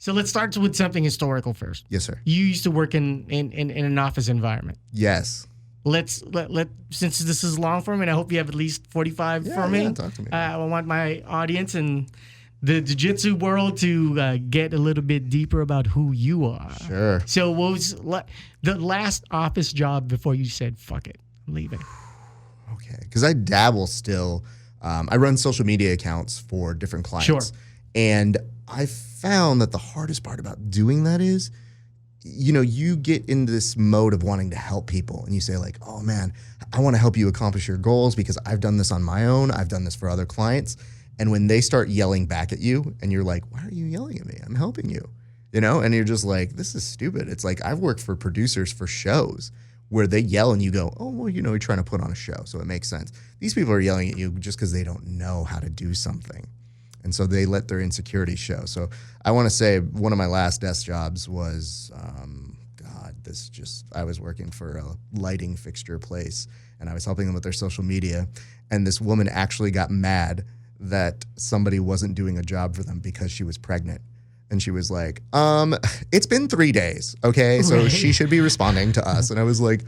So let's start with something historical first. Yes, sir. You used to work in an office environment. Yes. Let since this is long form, and I hope you have at least 45 for me. Yeah, talk to me. I want my audience and the jiu-jitsu world to get a little bit deeper about who you are. Sure. So what was the last office job before you said, fuck it, I'm leaving? Okay. Because I dabble still. I run social media accounts for different clients. Sure. And I found that the hardest part about doing that is, you get in this mode of wanting to help people. And you say like, oh man, I want to help you accomplish your goals because I've done this on my own. I've done this for other clients. And when they start yelling back at you and you're like, why are you yelling at me? I'm helping you, and you're just like, this is stupid. It's like, I've worked for producers for shows where they yell and you go, oh, well, you're trying to put on a show. So it makes sense. These people are yelling at you just because they don't know how to do something. And so they let their insecurities show. So I want to say one of my last desk jobs was, I was working for a lighting fixture place and I was helping them with their social media. And this woman actually got mad that somebody wasn't doing a job for them because she was pregnant. And she was like, it's been 3 days, okay? So Right. she should be responding to us. And I was like,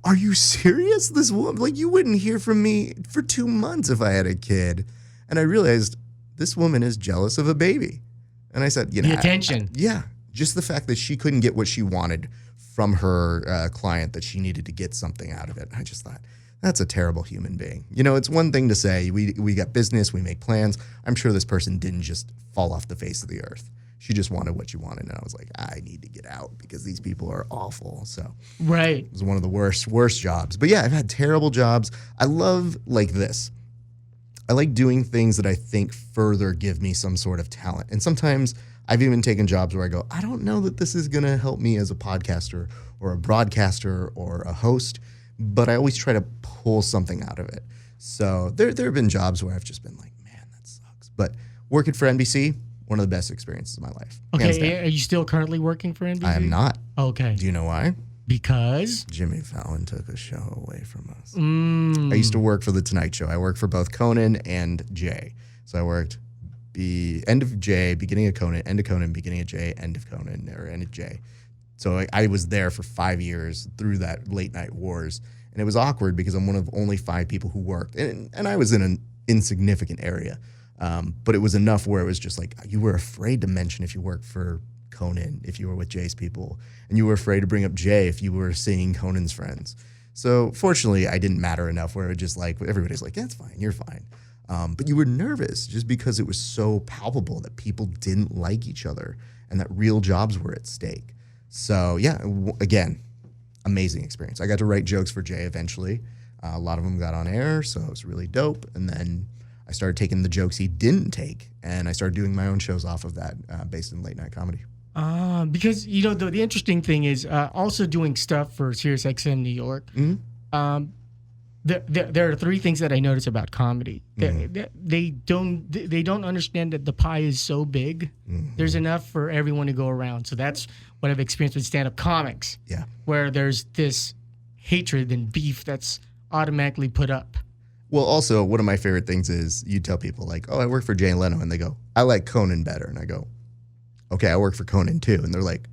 are you serious? This woman, like, you wouldn't hear from me for 2 months if I had a kid. And I realized this woman is jealous of a baby. And I said, The attention. just the fact that she couldn't get what she wanted from her client, that she needed to get something out of it. I just thought, that's a terrible human being. It's one thing to say, we got business, we make plans. I'm sure this person didn't just fall off the face of the earth. She just wanted what she wanted. And I was like, I need to get out because these people are awful. So Right. it was one of the worst jobs. But yeah, I've had terrible jobs. I love like this. I like doing things that I think further give me some sort of talent. And sometimes I've even taken jobs where I go, I don't know that this is going to help me as a podcaster or a broadcaster or a host, but I always try to pull something out of it. So there have been jobs where I've just been like, man, that sucks. But working for NBC, one of the best experiences of my life. Hands down. Okay, are you still currently working for NBC? I am not. Okay. Do you know why? Because? Jimmy Fallon took a show away from us. I used to work for The Tonight Show. I worked for both Conan and Jay. So I worked end of Jay, beginning of Conan, end of Conan, beginning of Jay, end of Conan, or end of Jay. So I was there for 5 years through that late night wars. And it was awkward because I'm one of only 5 people who worked. And I was in an insignificant area. But it was enough where it was just like, you were afraid to mention if you worked for Conan, if you were with Jay's people. And you were afraid to bring up Jay if you were seeing Conan's friends. So fortunately, I didn't matter enough where it just like, everybody's like, yeah, it's fine, you're fine. But you were nervous just because it was so palpable that people didn't like each other and that real jobs were at stake. So yeah, again, amazing experience. I got to write jokes for Jay eventually. A lot of them got on air, so it was really dope. And then I started taking the jokes he didn't take, and I started doing my own shows off of that based in late night comedy. Because, the interesting thing is also doing stuff for SiriusXM New York. Mm-hmm. There are 3 things that I notice about comedy. Mm-hmm. They don't understand that the pie is so big. Mm-hmm. There's enough for everyone to go around. So that's what I've experienced with stand-up comics. Yeah. Where there's this hatred and beef that's automatically put up. Well, also, one of my favorite things is you tell people like, oh, I work for Jay Leno, and they go, I like Conan better. And I go, okay, I work for Conan too. And they're like,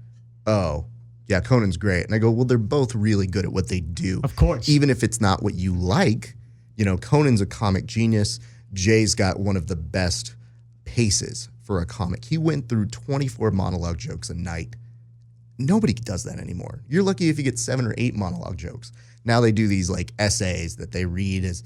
oh, yeah, Conan's great. And I go, well, they're both really good at what they do. Of course. Even if it's not what you like, Conan's a comic genius. Jay's got one of the best paces for a comic. He went through 24 monologue jokes a night. Nobody does that anymore. You're lucky if you get 7 or 8 monologue jokes. Now they do these like essays that they read as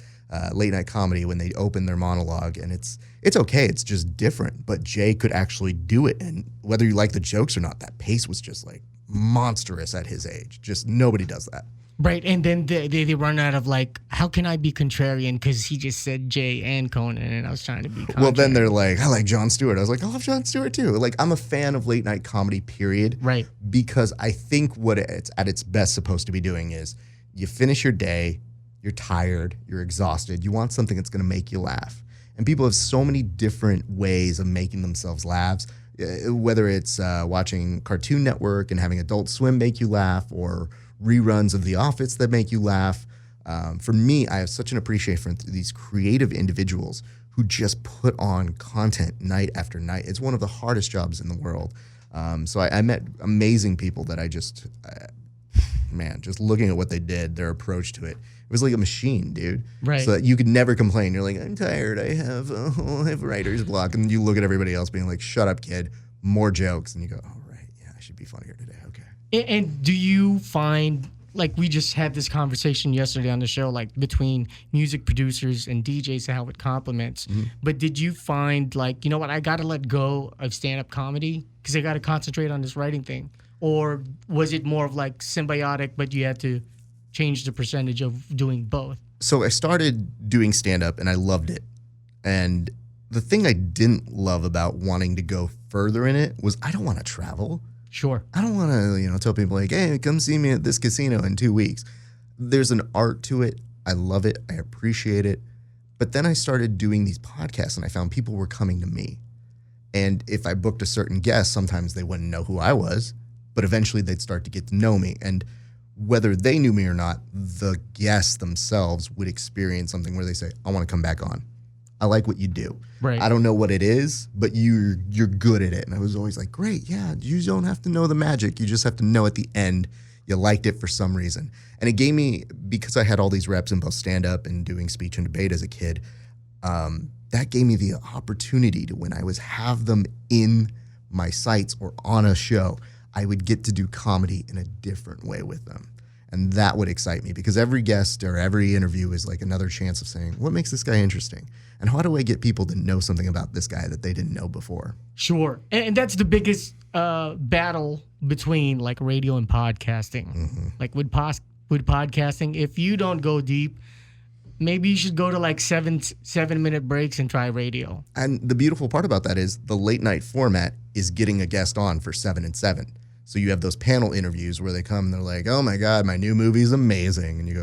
late night comedy when they open their monologue, and it's okay. It's just different. But Jay could actually do it, and whether you like the jokes or not, that pace was just like monstrous at his age. Just nobody does that. Right, and then they run out of like, how can I be contrarian? Because he just said Jay and Conan, and I was trying to be contrarian. Well, then they're like, I like Jon Stewart. I was like, I love Jon Stewart too. Like, I'm a fan of late night comedy, period. Right. Because I think what it's at its best supposed to be doing is you finish your day, you're tired, you're exhausted, you want something that's going to make you laugh. And people have so many different ways of making themselves laugh, whether it's watching Cartoon Network and having Adult Swim make you laugh, or reruns of The Office that make you laugh. For me, I have such an appreciation for these creative individuals who just put on content night after night. It's one of the hardest jobs in the world. So I met amazing people that I just, man, just looking at what they did, their approach to it, it was like a machine, dude. Right. So that you could never complain. You're like, I'm tired. I have writer's block. And you look at everybody else being like, shut up, kid. More jokes. And you go, oh, right. Yeah, I should be funnier today. Okay. And do you find, like we just had this conversation yesterday on the show, like between music producers and DJs, how it complements. Mm-hmm. But did you find like, you know what, I got to let go of stand-up comedy because I got to concentrate on this writing thing? Or was it more of like symbiotic, but you had to change the percentage of doing both? So I started doing stand-up and I loved it. And the thing I didn't love about wanting to go further in it was I don't want to travel. Sure. I don't want to, tell people like, hey, come see me at this casino in 2 weeks. There's an art to it. I love it. I appreciate it. But then I started doing these podcasts and I found people were coming to me. And if I booked a certain guest, sometimes they wouldn't know who I was, but eventually they'd start to get to know me. And whether they knew me or not, the guests themselves would experience something where they say, I want to come back on. I like what you do. Right. I don't know what it is, but you're good at it. And I was always like, great, yeah, you don't have to know the magic. You just have to know at the end you liked it for some reason. And it gave me, because I had all these reps in both stand-up and doing speech and debate as a kid, that gave me the opportunity to, when I was have them in my sites or on a show, I would get to do comedy in a different way with them. And that would excite me because every guest or every interview is like another chance of saying, what makes this guy interesting? And how do I get people to know something about this guy that they didn't know before? Sure. And that's the biggest battle between like radio and podcasting. Mm-hmm. Like with podcasting, if you don't go deep, maybe you should go to like 7-minute breaks and try radio. And the beautiful part about that is the late night format is getting a guest on for 7 and 7. So you have those panel interviews where they come and they're like, oh my God, my new movie is amazing. And you go,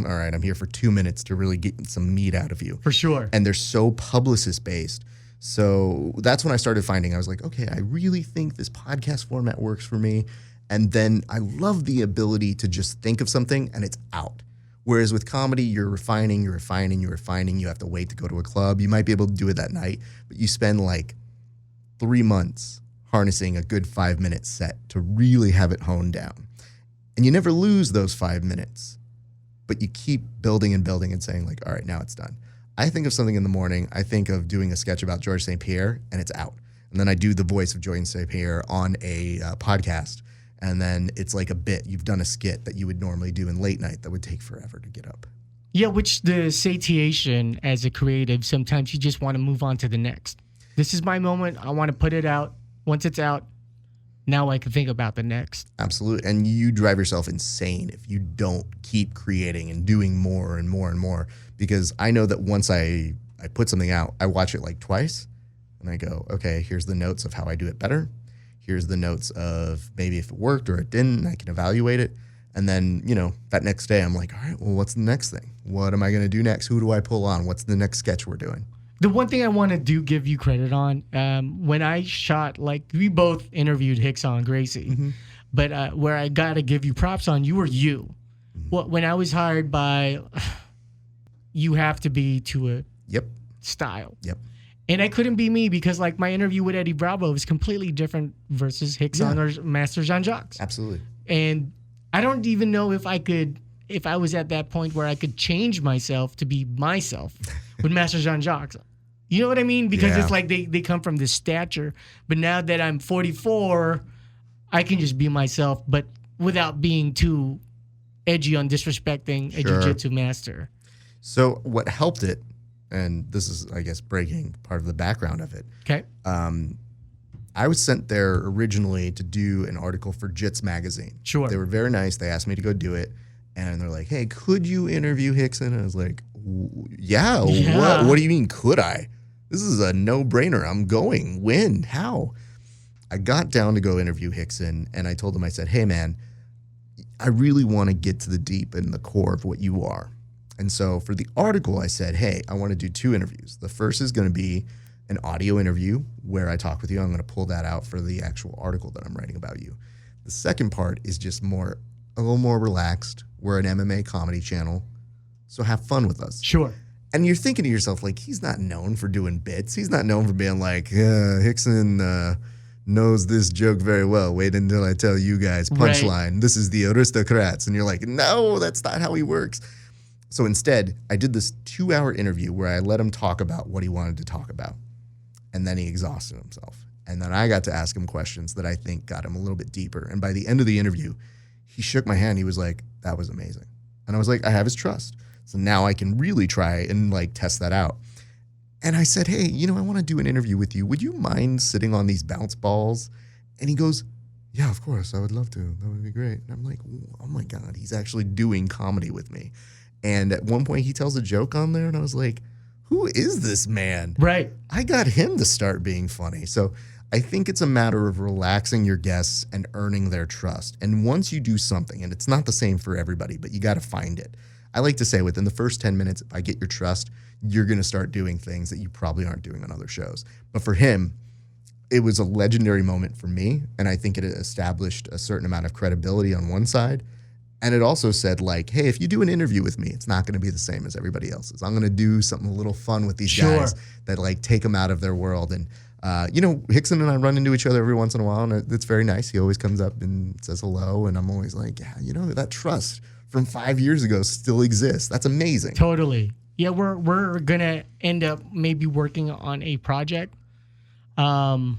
all right, I'm here for 2 minutes to really get some meat out of you. For sure. And they're so publicist based. So that's when I started finding, I was like, okay, I really think this podcast format works for me. And then I love the ability to just think of something and it's out. Whereas with comedy, you're refining. You have to wait to go to a club. You might be able to do it that night, but you spend like 3 months harnessing a good 5-minute set to really have it honed down. And you never lose those 5 minutes, but you keep building and building and saying like, all right, now it's done. I think of something in the morning. I think of doing a sketch about Georges St. Pierre and it's out. And then I do the voice of Georges St. Pierre on a podcast. And then it's like a bit. You've done a skit that you would normally do in late night that would take forever to get up. Yeah, which the satiation as a creative, sometimes you just want to move on to the next. This is my moment. I want to put it out. Once it's out, now I can think about the next. Absolutely. And you drive yourself insane if you don't keep creating and doing more and more and more. Because I know that once I put something out, I watch it like twice and I go, okay, here's the notes of how I do it better. Here's the notes of maybe if it worked or it didn't, I can evaluate it. And then, that next day I'm like, all right, well, what's the next thing? What am I going to do next? Who do I pull on? What's the next sketch we're doing? The one thing I want to give you credit on, when I shot, like we both interviewed Hickson Gracie, but where I got to give you props on, you were you. Well, when I was hired by, you have to be to a style. Yep. And I couldn't be me because like my interview with Eddie Bravo was completely different versus Hickson or Master Jean-Jacques. Absolutely. And I don't even know if I was at that point where I could change myself to be myself with Master Jean-Jacques. You know what I mean? Because it's like they come from this stature. But now that I'm 44, I can just be myself, but without being too edgy on disrespecting a jiu-jitsu master. So what helped it, and this is, I guess, breaking part of the background of it. Okay. I was sent there originally to do an article for Jits magazine. Sure. They were very nice. They asked me to go do it. And they're like, hey, could you interview Hickson? And I was like, yeah. What do you mean, could I? This is a no-brainer. I'm going. When? How? I got down to go interview Hickson, and I told him, I said, hey, man, I really want to get to the deep and the core of what you are. And so for the article, I said, hey, I want to do 2 interviews. The first is going to be an audio interview where I talk with you. I'm going to pull that out for the actual article that I'm writing about you. The second part is just a little more relaxed. We're an MMA comedy channel, so have fun with us. Sure. And you're thinking to yourself, like, he's not known for doing bits. He's not known for being like, Hickson knows this joke very well. Wait until I tell you guys. Punchline. Right. This is the aristocrats. And you're like, no, that's not how he works. So instead, I did this 2-hour interview where I let him talk about what he wanted to talk about. And then he exhausted himself. And then I got to ask him questions that I think got him a little bit deeper. And by the end of the interview, he shook my hand. He was like, that was amazing. And I was like, I have his trust. So now I can really try and like test that out. And I said, hey, I want to do an interview with you. Would you mind sitting on these bounce balls? And he goes, yeah, of course. I would love to. That would be great. And I'm like, oh my God, he's actually doing comedy with me. And at one point he tells a joke on there and I was like, who is this man? Right. I got him to start being funny. So I think it's a matter of relaxing your guests and earning their trust. And once you do something, and it's not the same for everybody, but you got to find it. I like to say within the first 10 minutes, if I get your trust, you're going to start doing things that you probably aren't doing on other shows. But for him, it was a legendary moment for me. And I think it established a certain amount of credibility on one side. And it also said like, hey, if you do an interview with me, it's not going to be the same as everybody else's. I'm going to do something a little fun with these guys that like take them out of their world. And, Hickson and I run into each other every once in a while, and it's very nice. He always comes up and says hello. And I'm always like, yeah, that trust from 5 years ago still exists. That's amazing. Totally. Yeah, we're going to end up maybe working on a project. Rhymes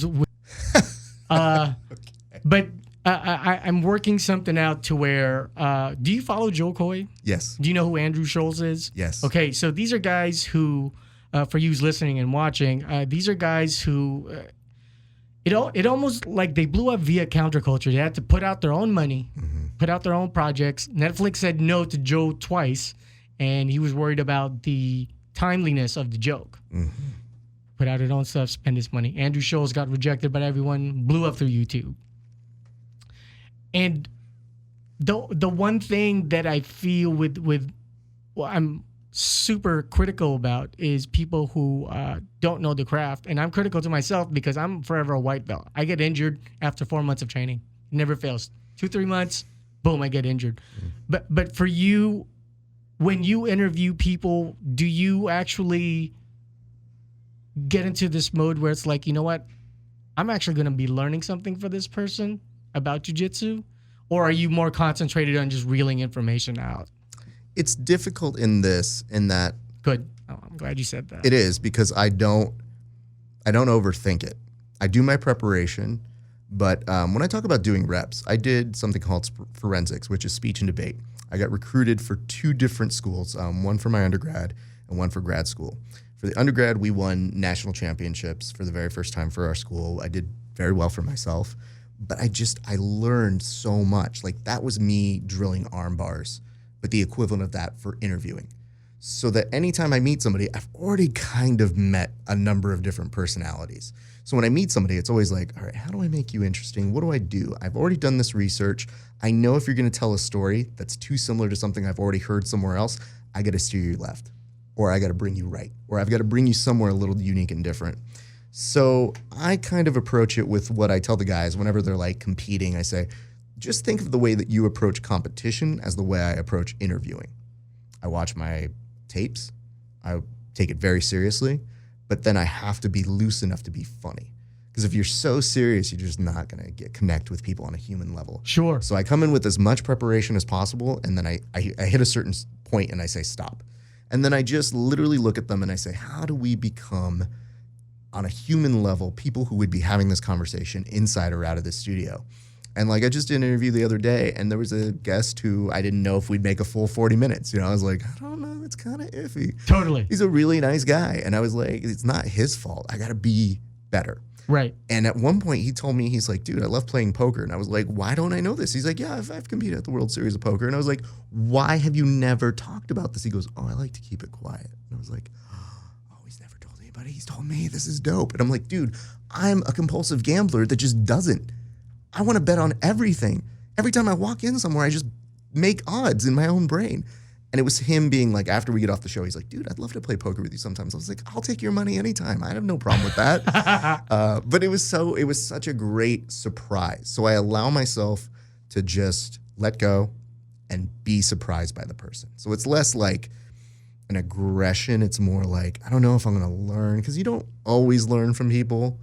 with... okay. But... I'm working something out to where, do you follow Joe Coy? Yes. Do you know who Andrew Scholes is? Yes. Okay, so these are guys who, for you listening and watching, these are guys who, it almost like they blew up via counterculture. They had to put out their own money, put out their own projects. Netflix said no to Joe twice, and he was worried about the timeliness of the joke. Put out his own stuff, spend his money. Andrew Scholes got rejected by everyone, blew up through YouTube. And the one thing that I feel I'm super critical about is people who don't know the craft. And I'm critical to myself because I'm forever a white belt. I get injured after 4 months of training. It never fails. 2-3 months, boom, I get injured. But for you, when you interview people, do you actually get into this mode where it's like, you know what? I'm actually going to be learning something for this person about jiu-jitsu? Or are you more concentrated on just reeling information out? It's difficult in that. Good. Oh, I'm glad you said that. It is because I don't overthink it. I do my preparation, but when I talk about doing reps, I did something called forensics, which is speech and debate. I got recruited for 2 different schools, one for my undergrad and one for grad school. For the undergrad, we won national championships for the very first time for our school. I did very well for myself, but I learned so much. Like that was me drilling arm bars, but the equivalent of that for interviewing. So that anytime I meet somebody, I've already kind of met a number of different personalities. So when I meet somebody, it's always like, all right, how do I make you interesting? What do I do? I've already done this research. I know if you're going to tell a story that's too similar to something I've already heard somewhere else, I got to steer you left, or I got to bring you right, or I've got to bring you somewhere a little unique and different. So I kind of approach it with what I tell the guys whenever they're like competing. I say, just think of the way that you approach competition as the way I approach interviewing. I watch my tapes. I take it very seriously, but then I have to be loose enough to be funny. Because if you're so serious, you're just not going to connect with people on a human level. Sure. So I come in with as much preparation as possible, and then I hit a certain point and I say stop. And then I just literally look at them and I say, how do we become, on a human level, people who would be having this conversation inside or out of the studio? And like I just did an interview the other day, and there was a guest who I didn't know if we'd make a full 40 minutes. I was like, I don't know, it's kind of iffy. Totally. He's a really nice guy. And I was like, it's not his fault. I got to be better. Right. And at one point he told me, he's like, dude, I love playing poker. And I was like, why don't I know this? He's like, yeah, I've competed at the World Series of Poker. And I was like, why have you never talked about this? He goes, oh, I like to keep it quiet. And I was like, oh, he's never told anybody. He's told me. This is dope. And I'm like, dude, I'm a compulsive gambler that just doesn't. I want to bet on everything. Every time I walk in somewhere, I just make odds in my own brain. And it was him being like, after we get off the show, he's like, dude, I'd love to play poker with you sometimes. I was like, I'll take your money anytime. I have no problem with that. But it was such a great surprise. So I allow myself to just let go and be surprised by the person. So it's less like an aggression. It's more like, I don't know if I'm going to learn, because you don't always learn from people.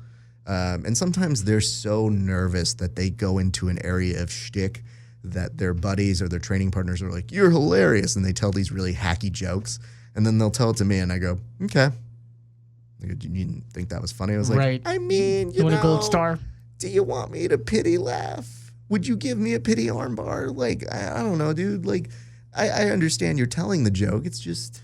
And sometimes they're so nervous that they go into an area of shtick that their buddies or their training partners are like, you're hilarious. And they tell these really hacky jokes. And then they'll tell it to me and I go, okay. They go, you didn't think that was funny? I was like, right. I mean, you want a gold star? Do you want me to pity laugh? Would you give me a pity armbar? Like, I don't know, dude. Like, I understand you're telling the joke. It's just,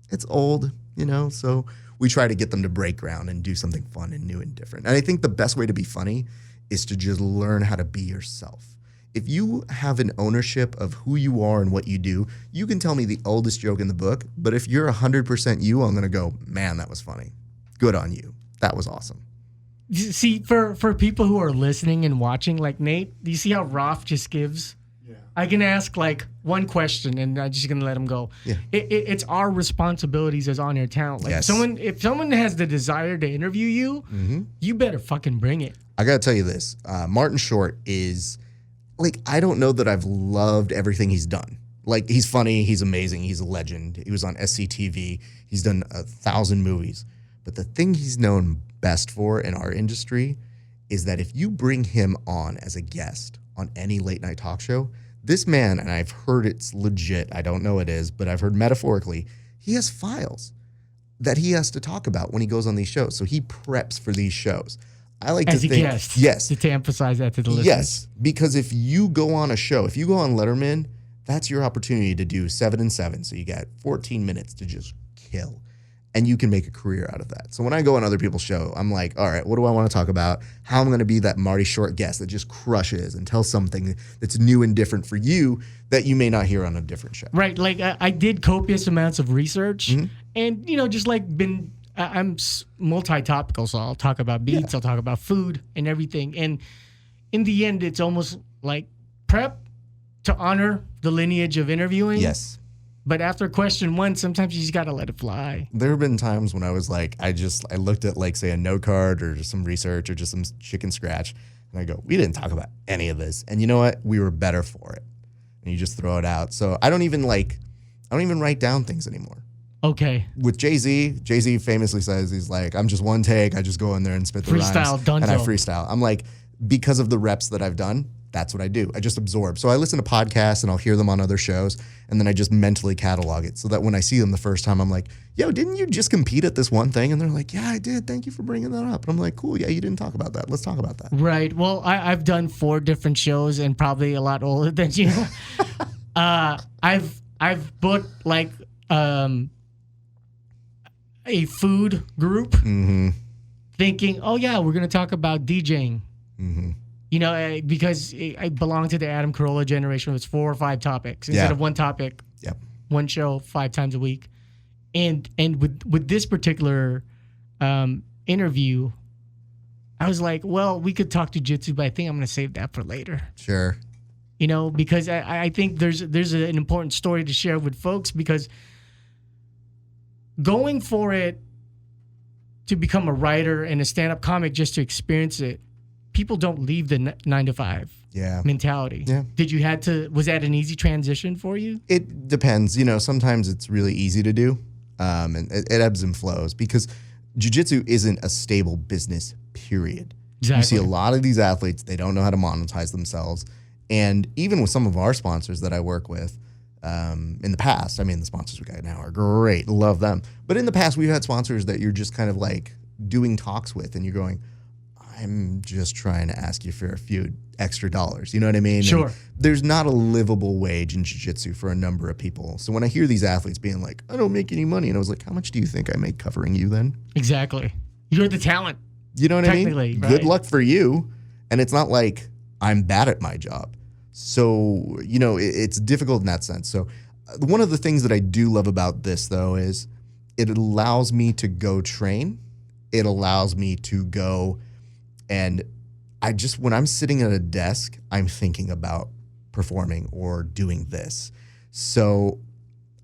it's old, you know? So we try to get them to break ground and do something fun and new and different. And I think the best way to be funny is to just learn how to be yourself. If you have an ownership of who you are and what you do, you can tell me the oldest joke in the book, but if you're 100% you, I'm going to go, man, that was funny. Good on you. That was awesome. See, for people who are listening and watching, like Nate, do you see how Raf just gives? Yeah. I can ask like one question and I'm just going to let him go. Yeah. It's our responsibilities as on-air talent. Like yes. if someone has the desire to interview you, you better fucking bring it. I got to tell you this. Martin Short is... like, I don't know that I've loved everything he's done. Like, he's funny, he's amazing, he's a legend. He was on SCTV, he's done 1,000 movies. But the thing he's known best for in our industry is that if you bring him on as a guest on any late night talk show, this man, and I've heard it's legit, I don't know it is, but I've heard metaphorically, he has files that he has to talk about when he goes on these shows. So he preps for these shows. I like as to a think, guest, yes, to emphasize that to the listeners. Yes, because if you go on a show, if you go on Letterman, that's your opportunity to do 7 and 7. So you got 14 minutes to just kill, and you can make a career out of that. So when I go on other people's show, I'm like, all right, what do I want to talk about? How am I going to be that Marty Short guest that just crushes and tells something that's new and different for you that you may not hear on a different show? Right. Like I did copious amounts of research, and just like I'm multi-topical, so I'll talk about beats, I'll talk about food and everything. And in the end, it's almost like prep to honor the lineage of interviewing. Yes. But after question one, sometimes you just got to let it fly. There have been times when I was like, I looked at like, say, a note card or just some research or just some chicken scratch, and I go, we didn't talk about any of this. And you know what? We were better for it. And you just throw it out. So I don't even write down things anymore. Okay. With Jay-Z famously says, he's like, I'm just one take. I just go in there and spit the freestyle, rhymes. Dunzo. And I freestyle. I'm like, because of the reps that I've done, that's what I do. I just absorb. So I listen to podcasts and I'll hear them on other shows. And then I just mentally catalog it so that when I see them the first time, I'm like, yo, didn't you just compete at this one thing? And they're like, yeah, I did. Thank you for bringing that up. And I'm like, cool. Yeah, you didn't talk about that. Let's talk about that. Right. Well, I've done 4 different shows and probably a lot older than you. I've booked like, a food group thinking, oh yeah, we're going to talk about DJing. Because I belong to the Adam Carolla generation where it's 4 or 5 topics instead of one topic, one show 5 times a week. And with this particular interview, I was like, well, we could talk Jiu-Jitsu, but I think I'm going to save that for later. Sure. Because I think there's an important story to share with folks, because going for it to become a writer and a stand-up comic just to experience it, people don't leave the 9-to-5 mentality. Yeah. Was that an easy transition for you? It depends. Sometimes it's really easy to do, and it ebbs and flows because jiu-jitsu isn't a stable business, period. Exactly. You see a lot of these athletes, they don't know how to monetize themselves. And even with some of our sponsors that I work with, in the past, the sponsors we got now are great. Love them. But in the past, we've had sponsors that you're just kind of like doing talks with and you're going, I'm just trying to ask you for a few extra dollars. You know what I mean? Sure. And there's not a livable wage in jiu-jitsu for a number of people. So when I hear these athletes being like, I don't make any money. And I was like, how much do you think I make covering you then? Exactly. You're the talent. You know what I mean? Right. Good luck for you. And it's not like I'm bad at my job. So, it's difficult in that sense. So one of the things that I do love about this, though, is it allows me to go train. It allows me to go and when I'm sitting at a desk, I'm thinking about performing or doing this. So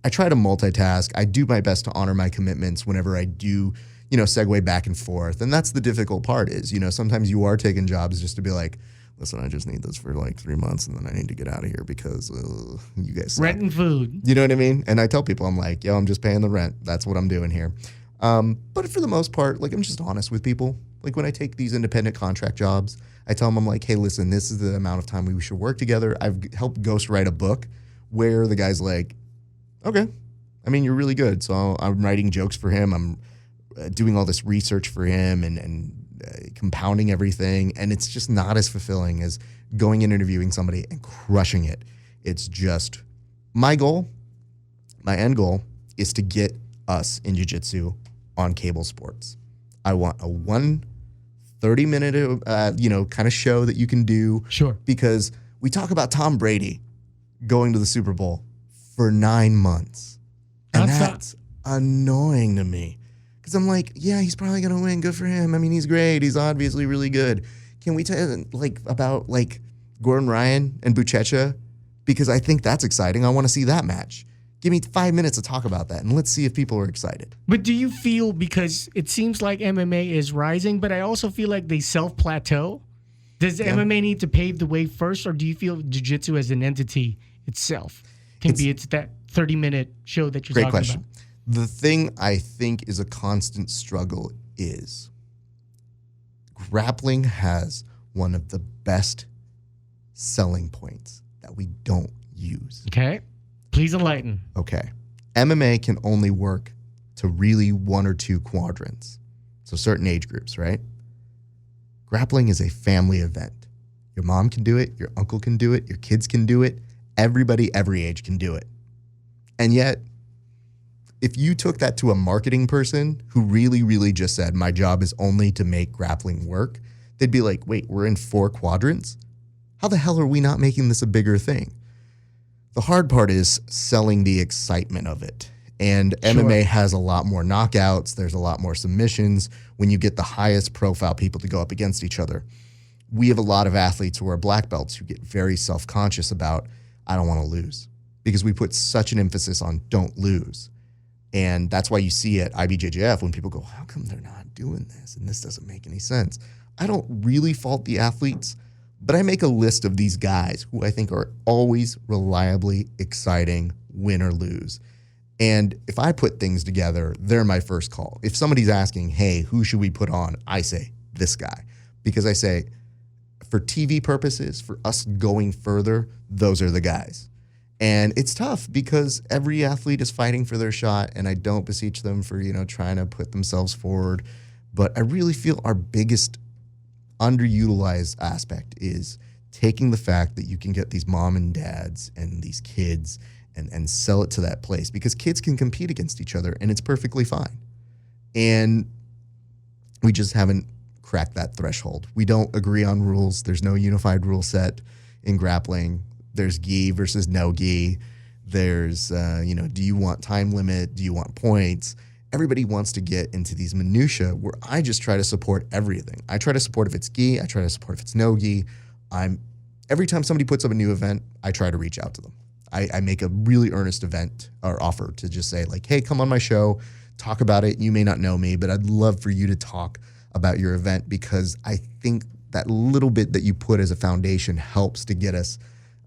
I try to multitask. I do my best to honor my commitments whenever I do, segue back and forth. And that's the difficult part is, sometimes you are taking jobs just to be like, listen, I just need this for like 3 months and then I need to get out of here because you guys suck. Rent and food. You know what I mean? And I tell people, I'm like, yo, I'm just paying the rent. That's what I'm doing here. But for the most part, like, I'm just honest with people. Like, when I take these independent contract jobs, I tell them, I'm like, hey, listen, this is the amount of time we should work together. I've helped ghostwrite a book where the guy's like, okay, I mean, you're really good. So I'm writing jokes for him. I'm doing all this research for him and compounding everything. And it's just not as fulfilling as going and interviewing somebody and crushing it. It's just my goal, my end goal is to get us in jiu-jitsu on cable sports. I want a 30-minute, kind of show that you can do. Sure. Because we talk about Tom Brady going to the Super Bowl for 9 months. And that's annoying to me. Because I'm like, yeah, he's probably going to win. Good for him. I mean, he's great. He's obviously really good. Can we tell about Gordon Ryan and Buchecha? Because I think that's exciting. I want to see that match. Give me 5 minutes to talk about that, and let's see if people are excited. But do you feel, because it seems like MMA is rising, but I also feel like they self-plateau? Does MMA need to pave the way first, or do you feel jiu-jitsu as an entity itself it's that 30-minute show that you're talking about? Great question. The thing I think is a constant struggle is grappling has one of the best selling points that we don't use. Okay. Please enlighten. Okay. MMA can only work to really 1 or 2 quadrants. So certain age groups, right? Grappling is a family event. Your mom can do it. Your uncle can do it. Your kids can do it. Everybody, every age can do it. And yet, if you took that to a marketing person who really, really just said, my job is only to make grappling work, they'd be like, wait, we're in 4 quadrants? How the hell are we not making this a bigger thing? The hard part is selling the excitement of it. And MMA has a lot more knockouts. There's a lot more submissions when you get the highest profile people to go up against each other. We have a lot of athletes who are black belts who get very self-conscious about, I don't want to lose, because we put such an emphasis on don't lose. And that's why you see at IBJJF when people go, how come they're not doing this? And this doesn't make any sense. I don't really fault the athletes, but I make a list of these guys who I think are always reliably exciting, win or lose. And if I put things together, they're my first call. If somebody's asking, hey, who should we put on? I say, this guy. Because I say, for TV purposes, for us going further, those are the guys. And it's tough because every athlete is fighting for their shot, and I don't beseech them for, trying to put themselves forward. But I really feel our biggest underutilized aspect is taking the fact that you can get these mom and dads and these kids and sell it to that place, because kids can compete against each other and it's perfectly fine. And we just haven't cracked that threshold. We don't agree on rules. There's no unified rule set in grappling. There's gi versus no gi. There's, do you want time limit? Do you want points? Everybody wants to get into these minutia where I just try to support everything. I try to support if it's gi. I try to support if it's no gi. Every time somebody puts up a new event, I try to reach out to them. I make a really earnest event or offer to just say like, hey, come on my show, talk about it. You may not know me, but I'd love for you to talk about your event, because I think that little bit that you put as a foundation helps to get us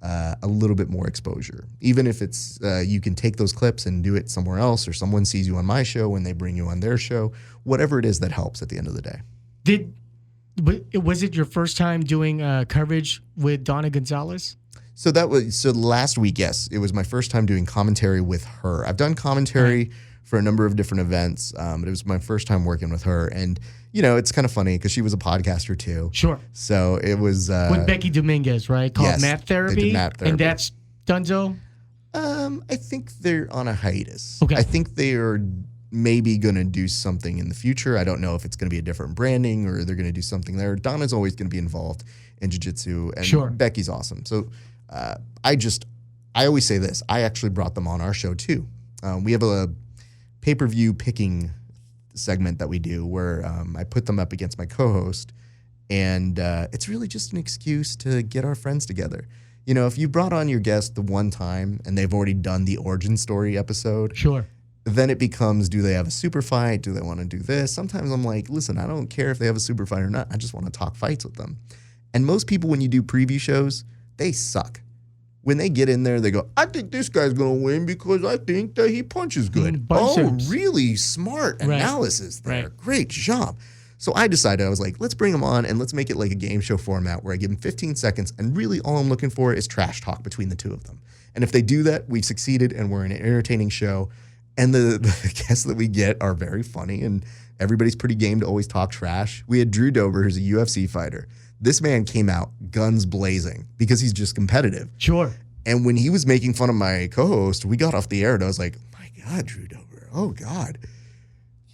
a little bit more exposure. Even if it's you can take those clips and do it somewhere else, or someone sees you on my show when they bring you on their show, whatever it is that helps at the end of the day. Was it your first time doing coverage with Donna Gonzalez? So last week, yes, it was my first time doing commentary with her. I've done commentary for a number of different events, but it was my first time working with her. And, it's kind of funny because she was a podcaster too. Sure. So it was... with Becky Dominguez, right? Called Mat Therapy? They did Mat Therapy. And that's Dunzo? I think they're on a hiatus. Okay. I think they are maybe going to do something in the future. I don't know if it's going to be a different branding or they're going to do something there. Donna's always going to be involved in jiu-jitsu, and Becky's awesome. So I always say this. I actually brought them on our show too. We have a pay-per-view picking segment that we do where I put them up against my co-host, and it's really just an excuse to get our friends together. If you brought on your guest the one time and they've already done the origin story episode, then it becomes, do they have a super fight? Do they want to do this? Sometimes I'm like, listen, I don't care if they have a super fight or not. I just want to talk fights with them. And most people, when you do preview shows, they suck. When they get in there, they go, I think this guy's going to win because I think that he punches good. Really smart analysis there. Right. Great job. So I decided, I was like, let's bring him on and let's make it like a game show format where I give him 15 seconds and really all I'm looking for is trash talk between the two of them. And if they do that, we've succeeded and we're in an entertaining show. And the guests that we get are very funny and everybody's pretty game to always talk trash. We had Drew Dober, who's a UFC fighter. This man came out guns blazing because he's just competitive. Sure. And when he was making fun of my co-host, we got off the air and I was like, oh my God, Drew Dober. Oh God,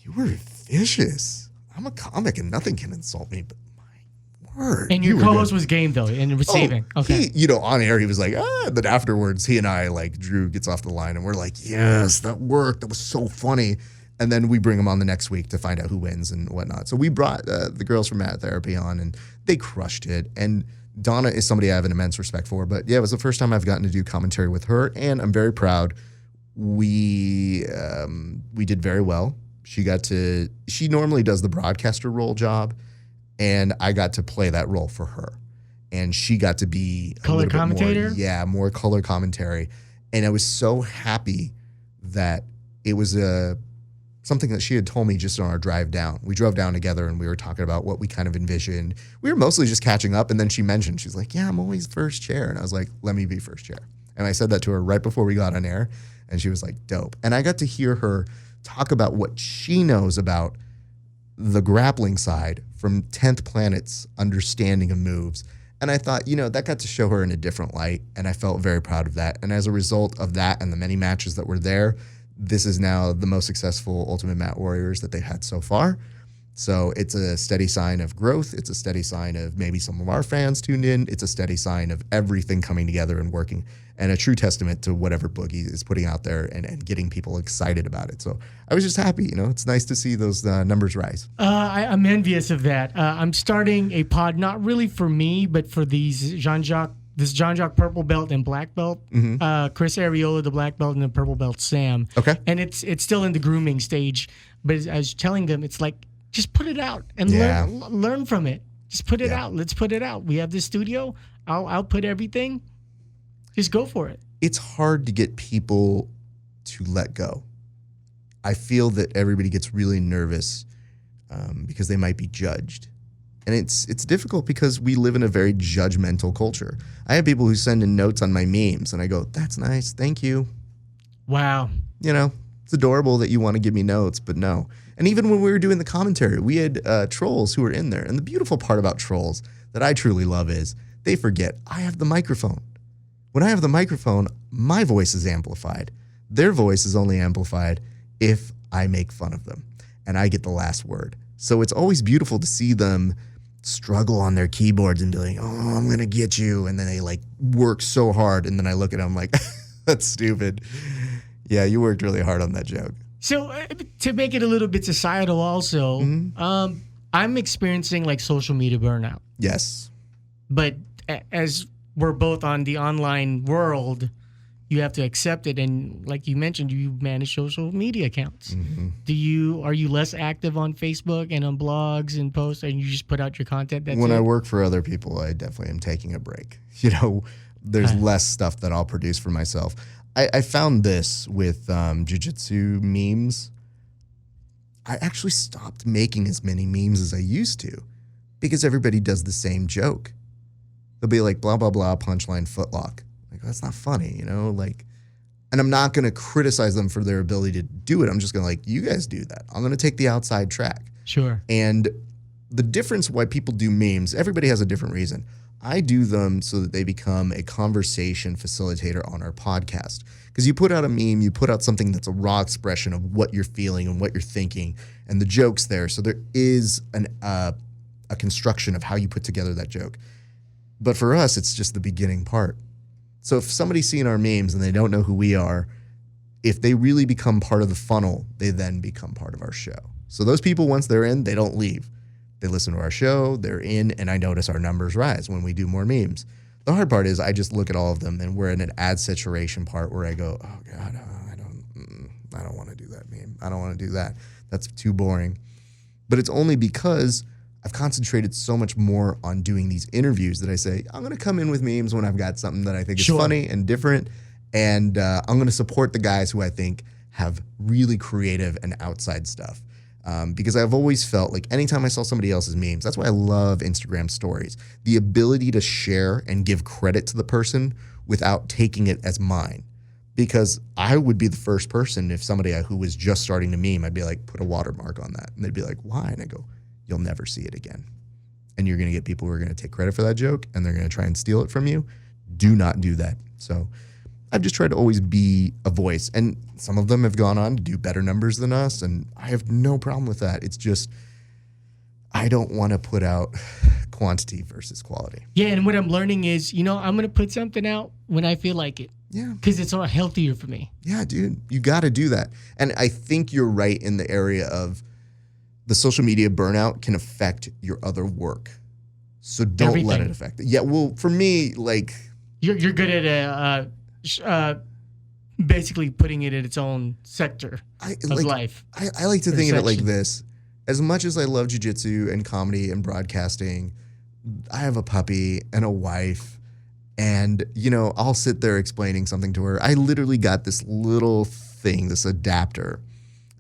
you were vicious. I'm a comic and nothing can insult me, but my word. And your co-host was game though and receiving. Okay. On air, he was like, Then afterwards, he and I, like, Drew gets off the line and we're like, yes, that worked. That was so funny. And then we bring him on the next week to find out who wins and whatnot. So we brought the girls from Mat Therapy on, and they crushed it. And Donna is somebody I have an immense respect for. But, yeah, it was the first time I've gotten to do commentary with her, and I'm very proud. We did very well. She normally does the broadcaster role job, and I got to play that role for her. And she got to be color commentator? More color commentary. And I was so happy that it was something that she had told me just on our drive down. We drove down together and we were talking about what we kind of envisioned. We were mostly just catching up, and then she mentioned, she's like, yeah, I'm always first chair. And I was like, let me be first chair. And I said that to her right before we got on air, and she was like, dope. And I got to hear her talk about what she knows about the grappling side from 10th Planet's understanding of moves. And I thought, that got to show her in a different light, and I felt very proud of that. And as a result of that and the many matches that were there, this is now the most successful Ultimate Mat Warriors that they've had so far. So it's a steady sign of growth. It's a steady sign of maybe some of our fans tuned in. It's a steady sign of everything coming together and working, and a true testament to whatever Boogie is putting out there and getting people excited about it. So I was just happy. It's nice to see those numbers rise. I'm envious of that. I'm starting a pod, not really for me, but for these Jean-Jacques purple belt and black belt, Chris Ariola, the black belt, and the purple belt Sam. Okay. And it's still in the grooming stage, but as I was telling them, it's like, just put it out and learn from it. Just put it out. Let's put it out. We have this studio. I'll output everything. Just go for it. It's hard to get people to let go. I feel that everybody gets really nervous because they might be judged. And it's difficult because we live in a very judgmental culture. I have people who send in notes on my memes, and I go, that's nice, thank you. Wow. It's adorable that you want to give me notes, but no. And even when we were doing the commentary, we had trolls who were in there. And the beautiful part about trolls that I truly love is they forget I have the microphone. When I have the microphone, my voice is amplified. Their voice is only amplified if I make fun of them, and I get the last word. So it's always beautiful to see them struggle on their keyboards and be like, oh, I'm going to get you. And then they like work so hard. And then I look at them like, that's stupid. Yeah, you worked really hard on that joke. So to make it a little bit societal also, I'm experiencing like social media burnout. Yes. But as we're both on the online world, you have to accept it. And like you mentioned, you manage social media accounts. Are you less active on Facebook and on blogs and posts, and you just put out your content? When I work for other people, I definitely am taking a break. There's less stuff that I'll produce for myself. I found this with Jiujitsu memes. I actually stopped making as many memes as I used to because everybody does the same joke. They'll be like, blah, blah, blah, punchline, footlock. Like, that's not funny, and I'm not going to criticize them for their ability to do it. I'm just going to you guys do that. I'm going to take the outside track. Sure. And the difference why people do memes, everybody has a different reason. I do them so that they become a conversation facilitator on our podcast. Because you put out a meme, you put out something that's a raw expression of what you're feeling and what you're thinking, and the joke's there. So there is a construction of how you put together that joke. But for us, it's just the beginning part. So if somebody's seen our memes and they don't know who we are, if they really become part of the funnel, they then become part of our show. So those people, once they're in, they don't leave. They listen to our show, they're in, and I notice our numbers rise when we do more memes. The hard part is I just look at all of them, and we're in an ad saturation part where I go, oh God, I don't want to do that meme. I don't want to do that. That's too boring. But it's only because I've concentrated so much more on doing these interviews that I say, I'm going to come in with memes when I've got something that I think is funny and different. And I'm going to support the guys who I think have really creative and outside stuff. Because I've always felt like anytime I saw somebody else's memes, that's why I love Instagram stories. The ability to share and give credit to the person without taking it as mine. Because I would be the first person, if somebody who was just starting to meme, I'd be like, put a watermark on that. And they'd be like, why? And I go, you'll never see it again. And you're going to get people who are going to take credit for that joke and they're going to try and steal it from you. Do not do that. So I've just tried to always be a voice. And some of them have gone on to do better numbers than us. And I have no problem with that. It's just, I don't want to put out quantity versus quality. Yeah. And what I'm learning is, I'm going to put something out when I feel like it. Yeah. Because it's a lot healthier for me. Yeah, dude. You got to do that. And I think you're right in the area of the social media burnout can affect your other work. So don't let it affect it. Yeah, well, for me, like... You're good at basically putting it in its own sector of life. I like to think of it like this. As much as I love jiu-jitsu and comedy and broadcasting, I have a puppy and a wife. And, I'll sit there explaining something to her. I literally got this little thing, this adapter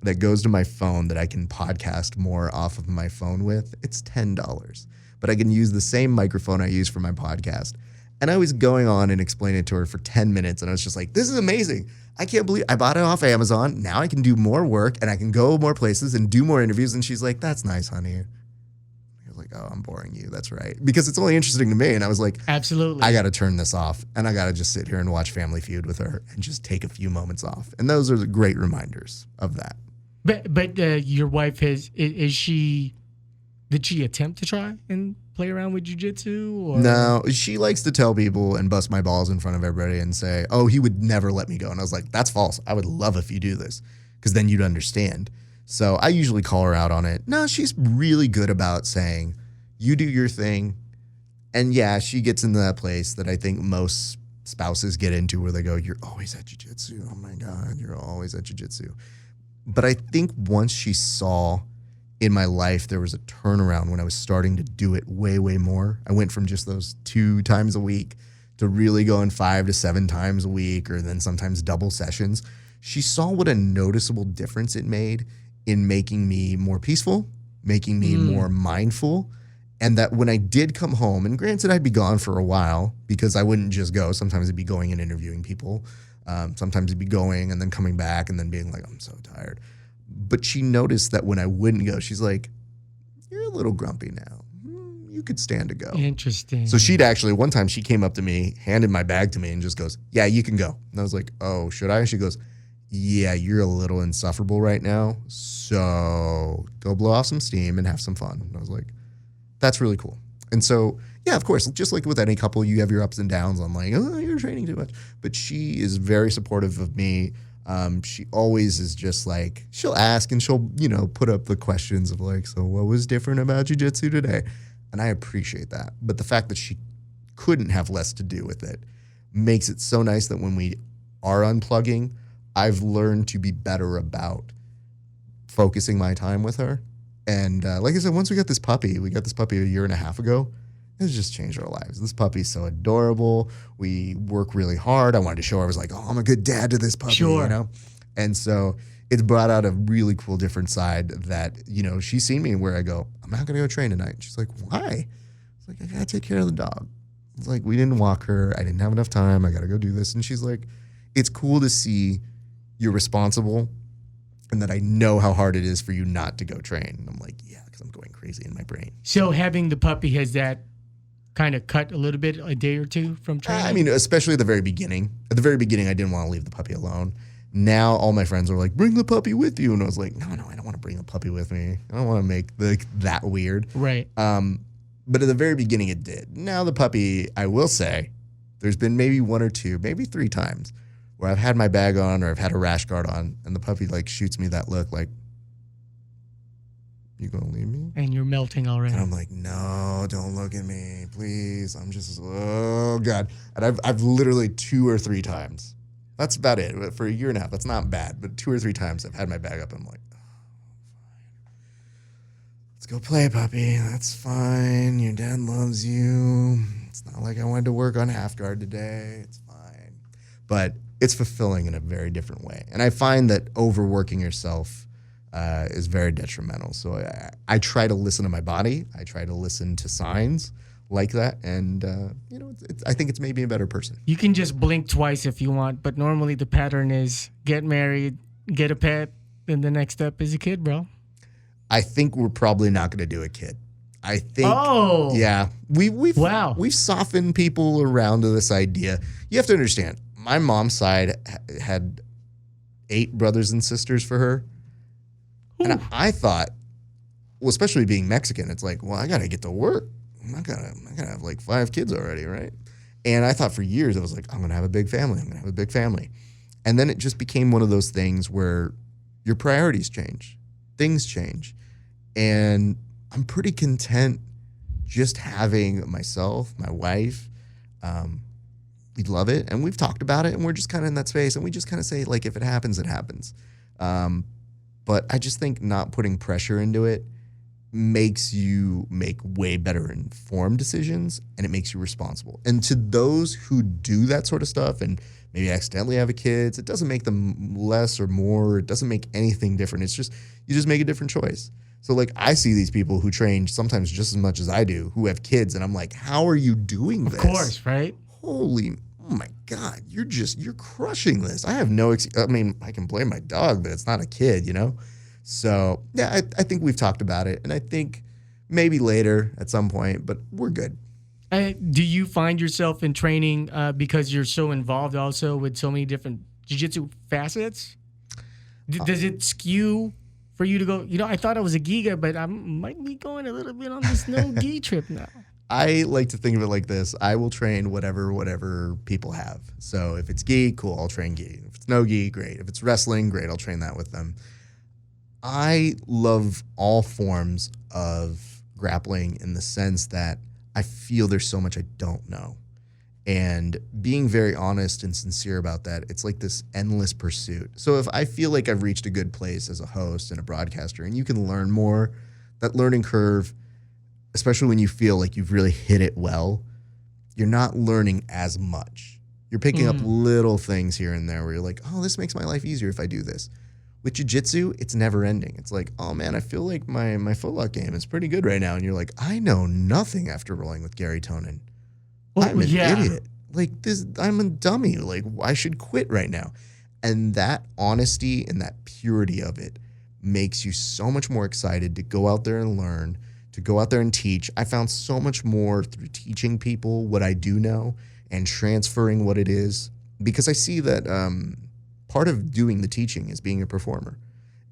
that goes to my phone that I can podcast more off of my phone with. It's $10, but I can use the same microphone I use for my podcast. And I was going on and explaining it to her for 10 minutes. And I was just like, this is amazing. I can't believe I bought it off Amazon. Now I can do more work and I can go more places and do more interviews. And she's like, that's nice, honey. I was like, oh, I'm boring you. That's right. Because it's only interesting to me. And I was like, absolutely. I got to turn this off. And I got to just sit here and watch Family Feud with her and just take a few moments off. And those are the great reminders of that. But your wife did she attempt to try and play around with jiu-jitsu? Or? No, she likes to tell people and bust my balls in front of everybody and say, oh, he would never let me go. And I was like, that's false. I would love if you do this because then you'd understand. So I usually call her out on it. No, she's really good about saying, you do your thing. And yeah, she gets into that place that I think most spouses get into where they go, you're always at jiu-jitsu. Oh my God, you're always at jiu-jitsu. But I think once she saw in my life, there was a turnaround when I was starting to do it way, way more. I went from just those 2 times a week to really going 5 to 7 times a week, or then sometimes double sessions. She saw what a noticeable difference it made in making me more peaceful, making me more mindful. And that when I did come home, and granted I'd be gone for a while because I wouldn't just go. Sometimes I'd be going and interviewing people. Sometimes I'd be going and then coming back and then being like, I'm so tired. But she noticed that when I wouldn't go, she's like, you're a little grumpy now. You could stand to go. Interesting. So she'd actually, one time she came up to me, handed my bag to me and just goes, yeah, you can go. And I was like, oh, should I? She goes, yeah, you're a little insufferable right now. So go blow off some steam and have some fun. And I was like, that's really cool. And so, yeah, of course, just like with any couple, you have your ups and downs on like, oh, you're training too much. But she is very supportive of me. She always is just like, she'll ask and she'll, put up the questions of like, so what was different about jiu-jitsu today? And I appreciate that. But the fact that she couldn't have less to do with it makes it so nice that when we are unplugging, I've learned to be better about focusing my time with her. And like I said, once we got this puppy a 1.5 years ago, it's just changed our lives. This puppy's so adorable. We work really hard. I wanted to show her, I was like, oh, I'm a good dad to this puppy, sure. And so it's brought out a really cool different side that, she's seen me where I go, I'm not going to go train tonight. And she's like, why? It's like, I got to take care of the dog. It's like, we didn't walk her. I didn't have enough time. I got to go do this. And she's like, it's cool to see you're responsible and that I know how hard it is for you not to go train. And I'm like, yeah, because I'm going crazy in my brain. So having the puppy, has that kind of cut a little bit, a day or two from training? I mean, especially at the very beginning. At the very beginning, I didn't want to leave the puppy alone. Now all my friends are like, bring the puppy with you. And I was like, no, I don't want to bring the puppy with me. I don't want to make that weird. Right. But at the very beginning, it did. Now the puppy, I will say, there's been maybe 1 or 2, maybe 3 times where I've had my bag on or I've had a rash guard on and the puppy like shoots me that look like, you gonna leave me? And you're melting already. And I'm like, no, don't look at me, please. I'm just, oh God. And I've literally 2 or 3 times. That's about it. For a 1.5 years, that's not bad. But 2 or 3 times I've had my bag up and I'm like, oh, fine. Let's go play, puppy. That's fine. Your dad loves you. It's not like I wanted to work on half guard today. It's fine. But it's fulfilling in a very different way. And I find that overworking yourself is very detrimental. So I try to listen to my body. I try to listen to signs like that. And, I think it's made me a better person. You can just blink twice if you want, but normally the pattern is get married, get a pet, and the next step is a kid, bro. I think we're probably not going to do a kid. I think, yeah, we've softened people around to this idea. You have to understand, my mom's side had 8 brothers and sisters for her. Ooh. And I thought, well, especially being Mexican, it's like, well, I got to get to work. I gotta have like 5 kids already, right? And I thought for years, I was like, I'm going to have a big family. I'm going to have a big family. And then it just became one of those things where your priorities change. Things change. And I'm pretty content just having myself, my wife. We love it. And we've talked about it. And we're just kind of in that space. And we just kind of say, like, if it happens, it happens. But I just think not putting pressure into it makes you make way better informed decisions, and it makes you responsible. And to those who do that sort of stuff and maybe accidentally have a kids, it doesn't make them less or more. It doesn't make anything different. It's just, you just make a different choice. So like I see these people who train sometimes just as much as I do, who have kids, and I'm like, how are you doing this? Of course, right? Oh my God, you're crushing this. I have no, I mean, I can blame my dog, but it's not a kid, you know? So, yeah, I think we've talked about it, and I think maybe later at some point, but we're good. Do you find yourself in training because you're so involved also with so many different jiu-jitsu facets? Does it skew for you to go, I thought I was a gi guy, but I might be going a little bit on this no gi trip now? I like to think of it like this. I will train whatever people have. So if it's gi, cool, I'll train gi. If it's no gi, great. If it's wrestling, great, I'll train that with them. I love all forms of grappling in the sense that I feel there's so much I don't know. And being very honest and sincere about that, it's like this endless pursuit. So if I feel like I've reached a good place as a host and a broadcaster, and you can learn more, that learning curve, especially when you feel like you've really hit it well, you're not learning as much. You're picking up little things here and there where you're like, oh, this makes my life easier if I do this. With jiu-jitsu, it's never ending. It's like, oh man, I feel like my footlock game is pretty good right now. And you're like, I know nothing after rolling with Gary Tonin. I'm an idiot. Like this, I'm a dummy. Like I should quit right now. And that honesty and that purity of it makes you so much more excited to go out there and learn, to go out there and teach. I found so much more through teaching people what I do know and transferring what it is, because I see that part of doing the teaching is being a performer.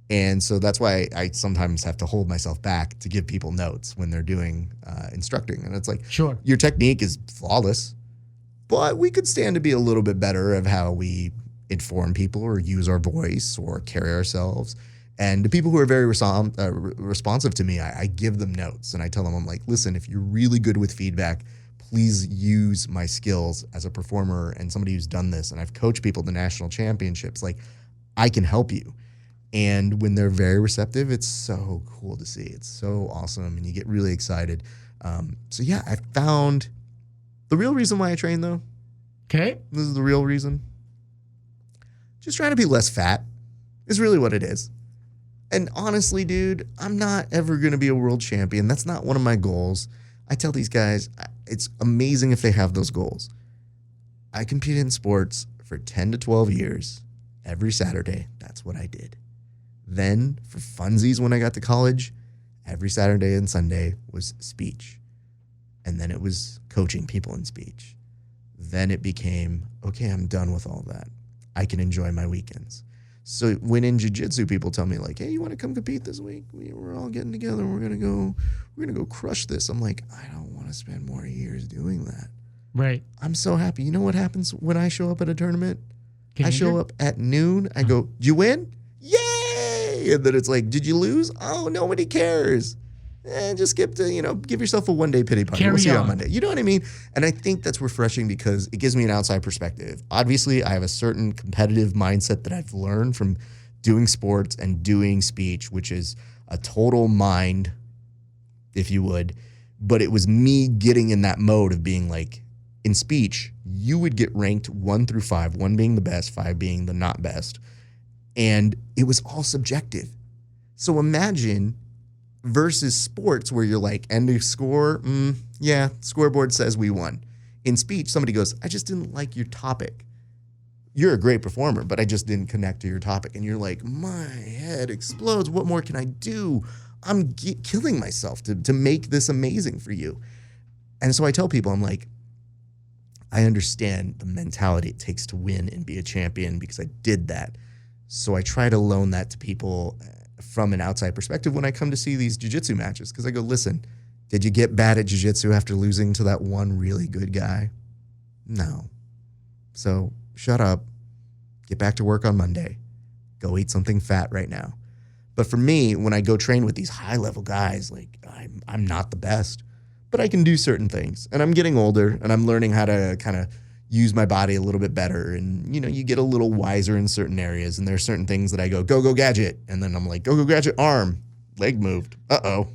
And so that's why I sometimes have to hold myself back to give people notes when they're doing instructing. And it's like, sure, your technique is flawless, but we could stand to be a little bit better of how we inform people or use our voice or carry ourselves. And the people who are very responsive to me, I give them notes and I tell them, I'm like, listen, if you're really good with feedback, please use my skills as a performer and somebody who's done this. And I've coached people to national championships. Like, I can help you. And when they're very receptive, it's so cool to see. It's so awesome. And you get really excited. So yeah, I found the real reason why I train though. Okay. This is the real reason. Just trying to be less fat is really what it is. And honestly, dude, I'm not ever going to be a world champion. That's not one of my goals. I tell these guys, it's amazing if they have those goals. I competed in sports for 10 to 12 years. Every Saturday, that's what I did. Then, for funsies when I got to college, every Saturday and Sunday was speech. And then it was coaching people in speech. Then it became, okay, I'm done with all that. I can enjoy my weekends. So when in jiu-jitsu, people tell me like, hey, you want to come compete this week? We're all getting together. We're going to go crush this. I'm like, I don't want to spend more years doing that. Right. I'm so happy. You know what happens when I show up at a tournament? I show up at noon. I go, did you win? Yay! And then it's like, did you lose? Oh, nobody cares. Just skip to, give yourself a one-day pity party. We'll see you on Monday. You know what I mean? And I think that's refreshing because it gives me an outside perspective. Obviously, I have a certain competitive mindset that I've learned from doing sports and doing speech, which is a total mind if you would. But it was me getting in that mode of being like, in speech, you would get ranked 1 through 5, 1 being the best, 5 being the not best. And it was all subjective. So imagine versus sports where you're like, end of score, yeah, scoreboard says we won. In speech, somebody goes, I just didn't like your topic. You're a great performer, but I just didn't connect to your topic. And you're like, my head explodes. What more can I do? I'm killing myself to make this amazing for you. And so I tell people, I'm like, I understand the mentality it takes to win and be a champion because I did that. So I try to loan that to people from an outside perspective when I come to see these jiu-jitsu matches. Because I go, listen, did you get bad at jiu-jitsu after losing to that one really good guy? No. So shut up, get back to work on Monday, go eat something fat right now. But for me, when I go train with these high-level guys, like I'm not the best, but I can do certain things. And I'm getting older, and I'm learning how to kind of use my body a little bit better. And, you know, you get a little wiser in certain areas. And there are certain things that I go gadget. And then I'm like, go gadget, arm, leg moved. Uh-oh.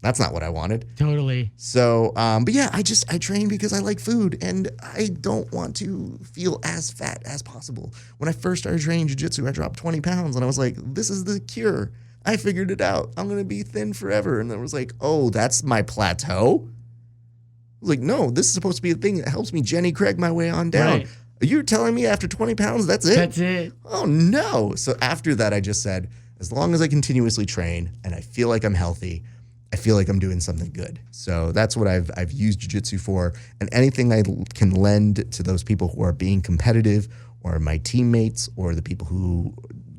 That's not what I wanted. Totally. So, but yeah, I train because I like food and I don't want to feel as fat as possible. When I first started training jiu-jitsu, I dropped 20 pounds and I was like, this is the cure. I figured it out. I'm going to be thin forever. And then I was like, oh, that's my plateau? I was like, no, this is supposed to be a thing that helps me Jenny Craig my way on down. Right. Are you telling me after 20 pounds, that's it? That's it. Oh, no. So after that, I just said, as long as I continuously train and I feel like I'm healthy, I feel like I'm doing something good. So that's what I've used jiu-jitsu for. And anything I can lend to those people who are being competitive or my teammates or the people who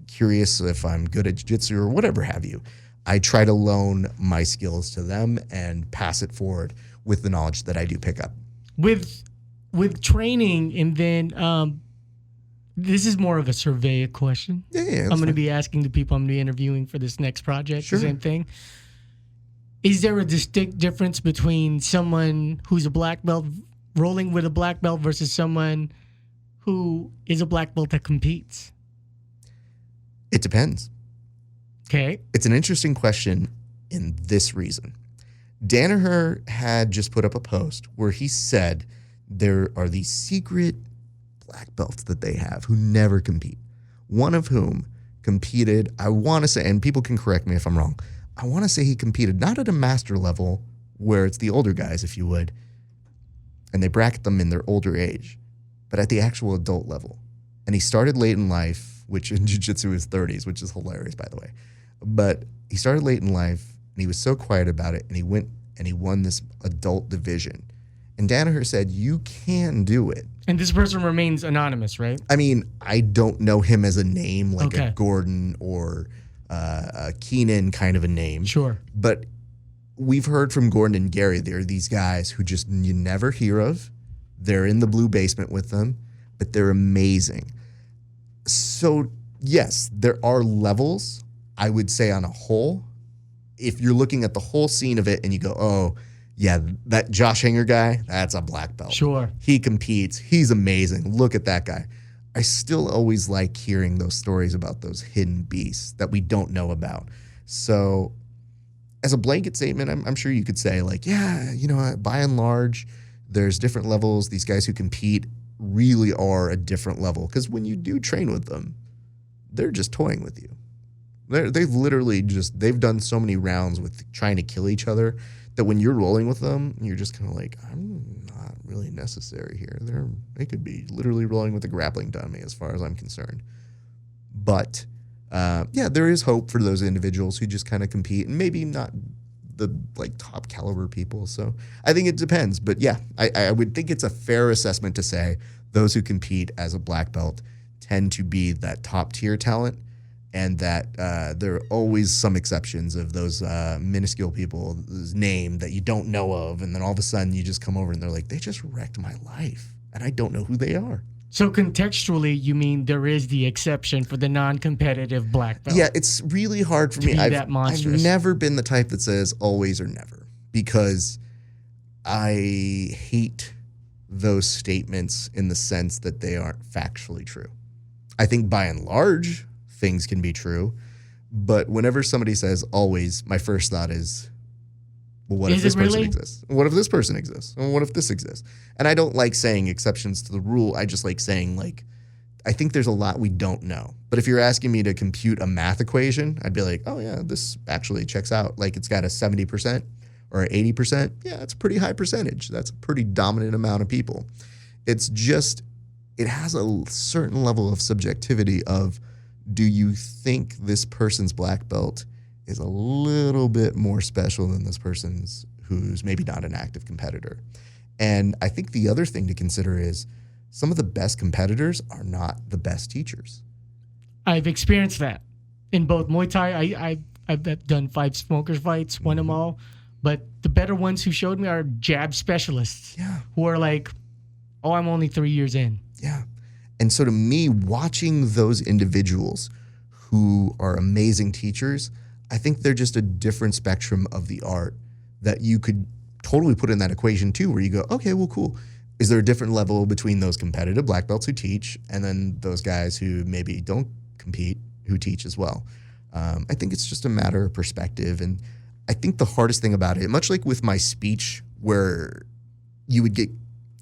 curious if I'm good at jiu-jitsu or whatever have you, I try to loan my skills to them and pass it forward with the knowledge that I do pick up. With training, and then this is more of a survey question. Yeah, I'm going to be asking the people I'm going to be interviewing for this next project, Sure. the same thing. Is there a distinct difference between someone who's a black belt rolling with a black belt versus someone who is a black belt that competes? It depends. Okay. It's an interesting question in this reason. Danaher had just put up a post where he said there are these secret black belts that they have who never compete. One of whom competed, I want to say, and people can correct me if I'm wrong, I want to say he competed not at a master level where it's the older guys, if you would, and they bracket them in their older age, but at the actual adult level. And he started late in life, which in jiu-jitsu is 30s, which is hilarious, by the way. But he started late in life, and he was so quiet about it, and he went and he won this adult division. And Danaher said, you can do it. And this person remains anonymous, right? I mean, I don't know him as a name, like Okay. a Gordon or a Keenan kind of a name. Sure. But we've heard from Gordon and Gary, there are these guys who just you never hear of. They're in the blue basement with them, but they're amazing. So, yes, there are levels, I would say on a whole. If you're looking at the whole scene of it and you go, oh, yeah, that Josh Hanger guy, that's a black belt. Sure. He competes. He's amazing. Look at that guy. I still always like hearing those stories about those hidden beasts that we don't know about. So as a blanket statement, I'm sure you could say like, yeah, you know, by and large, there's different levels. These guys who compete really are a different level because when you do train with them, they're just toying with you. They've literally they've done so many rounds with trying to kill each other that when you're rolling with them, you're just kind of like, I'm not really necessary here. They could be literally rolling with a grappling dummy as far as I'm concerned. But yeah, there is hope for those individuals who just kind of compete and maybe not the like top caliber people. So I think it depends. But yeah, I would think it's a fair assessment to say those who compete as a black belt tend to be that top tier talent. And that there are always some exceptions of those minuscule people's name that you don't know of. And then all of a sudden you just come over and they're like, they just wrecked my life. And I don't know who they are. So contextually, you mean there is the exception for the non-competitive black belt? Yeah, it's really hard for me. I've never been the type that says always or never because I hate those statements in the sense that they aren't factually true. I think by and large, things can be true, but whenever somebody says always, my first thought is Well, what if this person exists? What if this person exists? And what if this exists? And I don't like saying exceptions to the rule. I just like saying, like, I think there's a lot we don't know. But if you're asking me to compute a math equation, I'd be like, oh, yeah, this actually checks out. Like, it's got a 70% or an 80%. Yeah, that's a pretty high percentage. That's a pretty dominant amount of people. It's just, it has a certain level of subjectivity of, do you think this person's black belt is a little bit more special than this person's who's maybe not an active competitor? And I think the other thing to consider is some of the best competitors are not the best teachers. I've experienced that in both Muay Thai. I've done 5 smokers fights, won them all. But the better ones who showed me are jab specialists who are like, oh, I'm only 3 years in. Yeah. And so to me, watching those individuals who are amazing teachers, I think they're just a different spectrum of the art that you could totally put in that equation too, where you go, okay, well, cool. Is there a different level between those competitive black belts who teach and then those guys who maybe don't compete who teach as well? I think it's just a matter of perspective. And I think the hardest thing about it, much like with my speech where you would get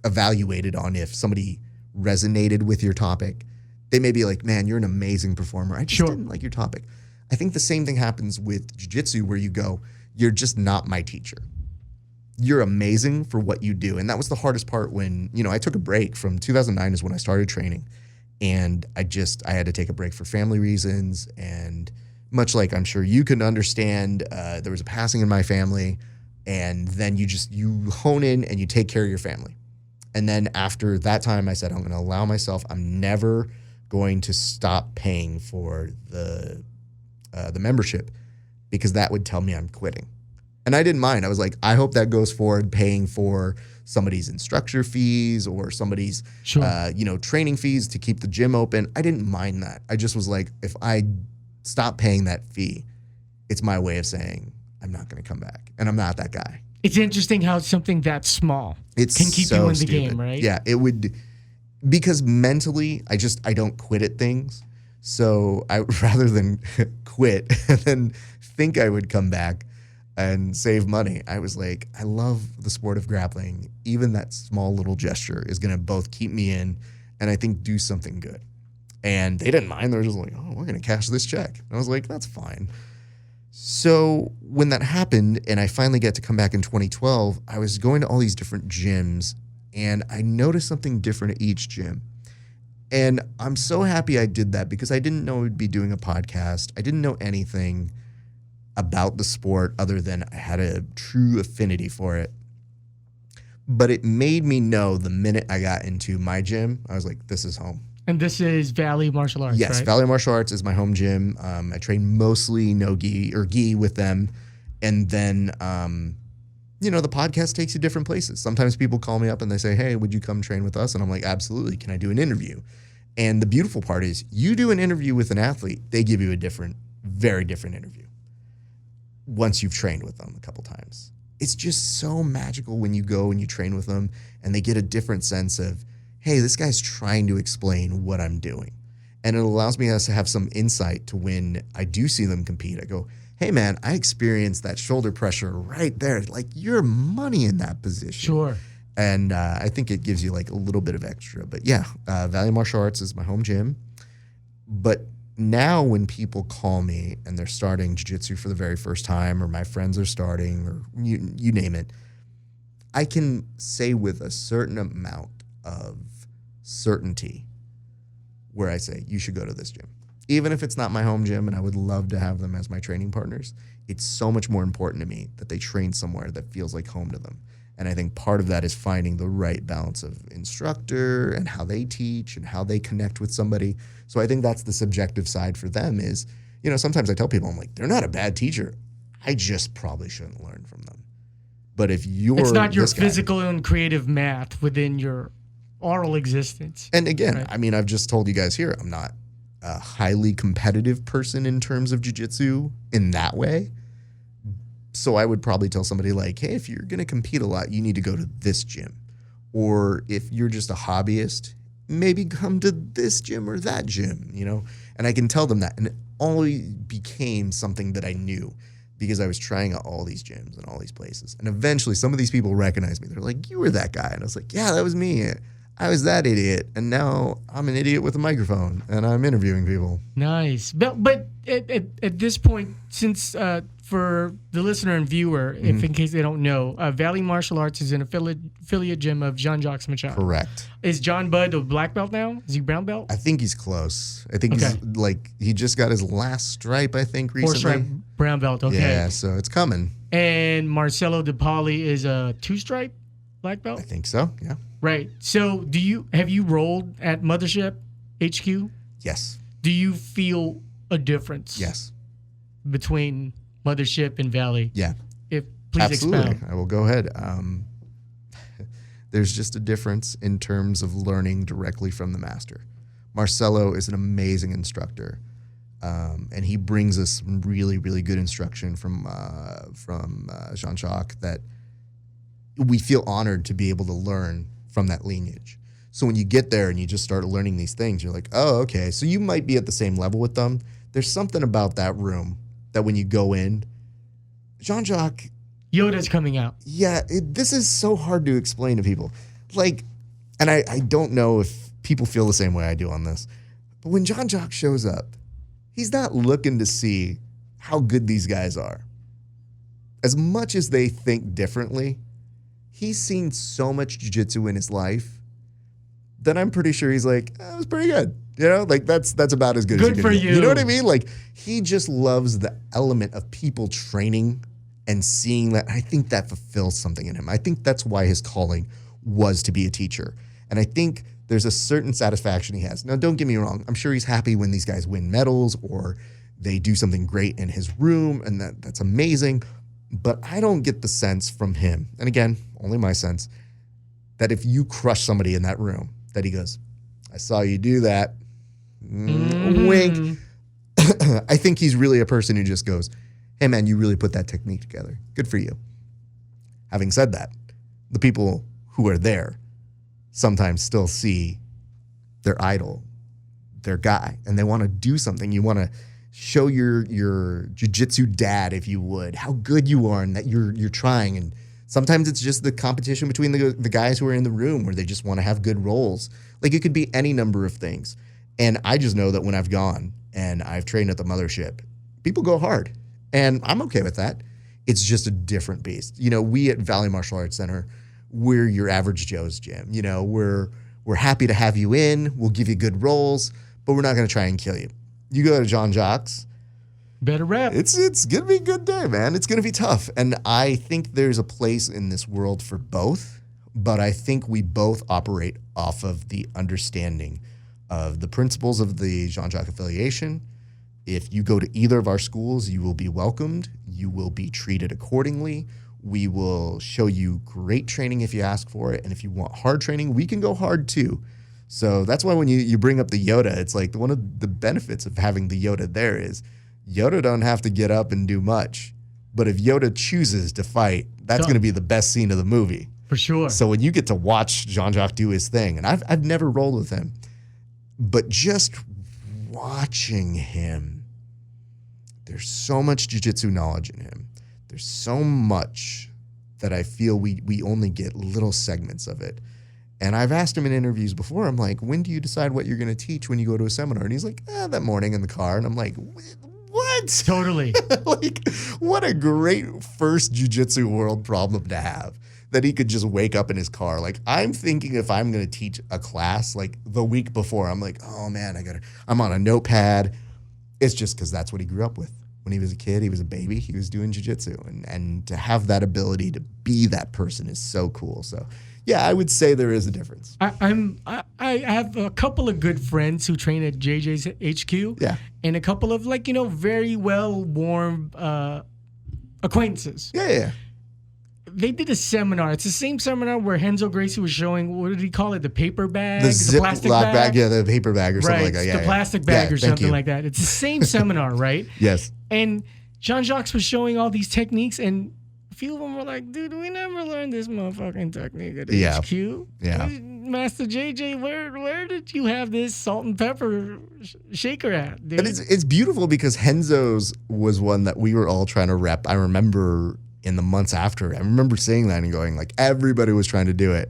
evaluated on if somebody resonated with your topic, they may be like, man, you're an amazing performer. I just didn't like your topic. I think the same thing happens with jiu-jitsu where you go, you're just not my teacher. You're amazing for what you do. And that was the hardest part when, I took a break from 2009 is when I started training. And I had to take a break for family reasons. And much like I'm sure you can understand, there was a passing in my family. And then you hone in and you take care of your family. And then after that time, I said, I'm going to allow myself, I'm never going to stop paying for the membership because that would tell me I'm quitting. And I didn't mind. I was like, I hope that goes forward paying for somebody's instructor fees or somebody's, training fees to keep the gym open. I didn't mind that. I just was like, if I stop paying that fee, it's my way of saying I'm not going to come back. And I'm not that guy. It's interesting how something that small can keep you in the game, right? Yeah, it would, because mentally, I don't quit at things. So I rather than quit and then think I would come back and save money, I was like, I love the sport of grappling. Even that small little gesture is going to both keep me in and I think do something good. And they didn't mind. They were just like, oh, we're going to cash this check. And I was like, that's fine. So when that happened and I finally got to come back in 2012, I was going to all these different gyms and I noticed something different at each gym. And I'm so happy I did that because I didn't know we'd be doing a podcast. I didn't know anything about the sport other than I had a true affinity for it. But it made me know the minute I got into my gym, I was like, this is home. And this is Valley Martial Arts, yes, right? Valley Martial Arts is my home gym. I train mostly no gi or gi with them. And then, the podcast takes you different places. Sometimes people call me up and they say, hey, would you come train with us? And I'm like, absolutely. Can I do an interview? And the beautiful part is you do an interview with an athlete, they give you a very different interview once you've trained with them a couple times. It's just so magical when you go and you train with them and they get a different sense of, hey, this guy's trying to explain what I'm doing. And it allows me to have some insight to when I do see them compete. I go, hey, man, I experienced that shoulder pressure right there. Like, you're money in that position. Sure. And I think it gives you like a little bit of extra. But yeah, Valley Martial Arts is my home gym. But now when people call me and they're starting jiu-jitsu for the very first time, or my friends are starting, or you name it, I can say with a certain amount of certainty where I say, you should go to this gym. Even if it's not my home gym and I would love to have them as my training partners, it's so much more important to me that they train somewhere that feels like home to them. And I think part of that is finding the right balance of instructor and how they teach and how they connect with somebody. So I think that's the subjective side for them is, sometimes I tell people, I'm like, they're not a bad teacher. I just probably shouldn't learn from them. But if you're it's not your physical and creative math within your oral existence. And again, right? I mean, I've just told you guys here, I'm not a highly competitive person in terms of jiu-jitsu in that way. So I would probably tell somebody like, hey, if you're going to compete a lot, you need to go to this gym. Or if you're just a hobbyist, maybe come to this gym or that gym, And I can tell them that. And it only became something that I knew because I was trying out all these gyms and all these places. And eventually some of these people recognized me. They're like, you were that guy. And I was like, yeah, that was me. I was that idiot. And now I'm an idiot with a microphone and I'm interviewing people. Nice. But at this point, since for the listener and viewer, if in case they don't know, Valley Martial Arts is an affiliate gym of Jean-Jacques Machado. Correct. Is John Budd a black belt now? Is he brown belt? I think he's close. I think he's like, he just got his last stripe, I think, recently. 4-stripe brown belt, okay. Yeah, so it's coming. And Marcelo De Pauli is a 2-stripe black belt? I think so, yeah. Right. So have you rolled at Mothership HQ? Yes. Do you feel a difference? Yes. Between Mothership and Valley? Yeah. Please Absolutely. expound. I will go ahead. There's just a difference in terms of learning directly from the master. Marcelo is an amazing instructor, and he brings us some really, really good instruction from Jean-Jacques that we feel honored to be able to learn from that lineage. So when you get there and you just start learning these things, you're like, oh, okay. So you might be at the same level with them. There's something about that room that when you go in, Jean-Jacques... Yoda's coming out. Yeah, this is so hard to explain to people. Like, and I don't know if people feel the same way I do on this, but when Jean-Jacques shows up, he's not looking to see how good these guys are. As much as they think differently, he's seen so much jiu-jitsu in his life that I'm pretty sure he's like, that was pretty good. You know, like that's about as good as you can for get. you. You know what I mean? Like he just loves the element of people training and seeing that. I think that fulfills something in him. I think that's why his calling was to be a teacher. And I think there's a certain satisfaction he has. Now, don't get me wrong. I'm sure he's happy when these guys win medals or they do something great in his room, and that's amazing. But I don't get the sense from him, and again, only my sense, that if you crush somebody in that room, that he goes, I saw you do that. Wink. I think he's really a person who just goes, hey man, you really put that technique together. Good for you. Having said that, the people who are there sometimes still see their idol, their guy, and they want to do something. You want to show your jiu-jitsu dad, if you would, how good you are and that you're trying. And sometimes it's just the competition between the guys who are in the room where they just want to have good rolls. Like it could be any number of things. And I just know that when I've gone and I've trained at the Mothership, people go hard. And I'm okay with that. It's just a different beast. You know, we at Valley Martial Arts Center, we're your average Joe's gym. You know, we're happy to have you in. We'll give you good rolls, but we're not going to try and kill you. You go to Jean-Jacques, better rep. It's going to be a good day, man. It's going to be tough. And I think there's a place in this world for both, but I think we both operate off of the understanding of the principles of the Jean-Jacques affiliation. If you go to either of our schools, you will be welcomed. You will be treated accordingly. We will show you great training if you ask for it. And if you want hard training, we can go hard too. So that's why when you bring up the Yoda, it's like one of the benefits of having the Yoda there is Yoda don't have to get up and do much. But if Yoda chooses to fight, that's going to be the best scene of the movie. For sure. So when you get to watch Jean-Jacques do his thing, and I've never rolled with him, but just watching him, there's so much jiu-jitsu knowledge in him. There's so much that I feel we only get little segments of it. And I've asked him in interviews before, I'm like, when do you decide what you're going to teach when you go to a seminar? And he's like, that morning in the car. And I'm like, what? Totally. Like, what a great first jiu-jitsu world problem to have, that he could just wake up in his car. Like, I'm thinking if I'm going to teach a class, like the week before, I'm like, oh man, I'm on a notepad. It's just because that's what he grew up with. When he was a kid, he was a baby, he was doing jiu-jitsu. And to have that ability to be that person is so cool. So yeah, I would say there is a difference. I have a couple of good friends who train at JJ's HQ. Yeah. And a couple of very well-worn acquaintances. Yeah. They did a seminar. It's the same seminar where Henzo Gracie was showing, what did he call it? The paper bag? The plastic Ziploc bag? Yeah, the paper bag or something like that. Yeah, the plastic bag or something you. like that. It's the same seminar, right? Yes. And Jean-Jacques was showing all these techniques, and a few of them were like, dude, we never learned this motherfucking technique at HQ. Yeah. Master JJ, where did you have this salt and pepper shaker at, dude? But it's beautiful because Henzo's was one that we were all trying to rep. I remember in the months after, I remember seeing that and going, like, everybody was trying to do it.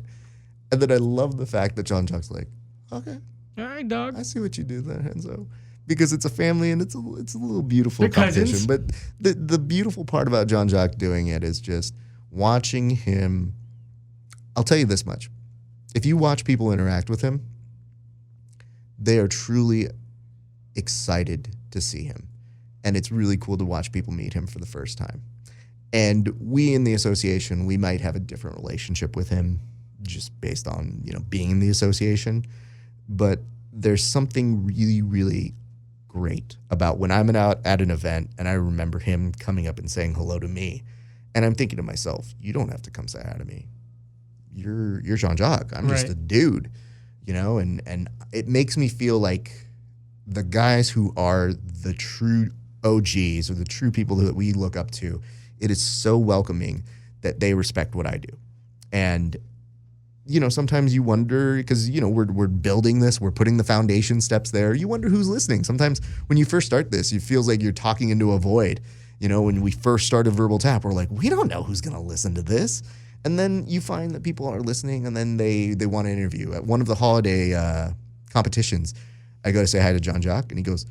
And then I love the fact that John Jock's like, okay. All right, dog. I see what you do there, Henzo. Because it's a family and it's a little beautiful They're competition. cousins. But the beautiful part about John Jock doing it is just watching him. I'll tell you this much. If you watch people interact with him, they are truly excited to see him. And it's really cool to watch people meet him for the first time. And we in the association, we might have a different relationship with him just based on, being in the association. But there's something really, really great about when I'm out at an event and I remember him coming up and saying hello to me. And I'm thinking to myself, you don't have to come say hi to me. You're John Jock. I'm just a dude, and it makes me feel like the guys who are the true OGs or the true people that we look up to, it is so welcoming that they respect what I do. And sometimes you wonder because, we're building this, we're putting the foundation steps there. You wonder who's listening. Sometimes when you first start this, it feels like you're talking into a void. When we first started Verbal Tap, we're like, we don't know who's going to listen to this. And then you find that people are listening and then they want to interview. At one of the holiday competitions, I go to say hi to John Jock and he goes,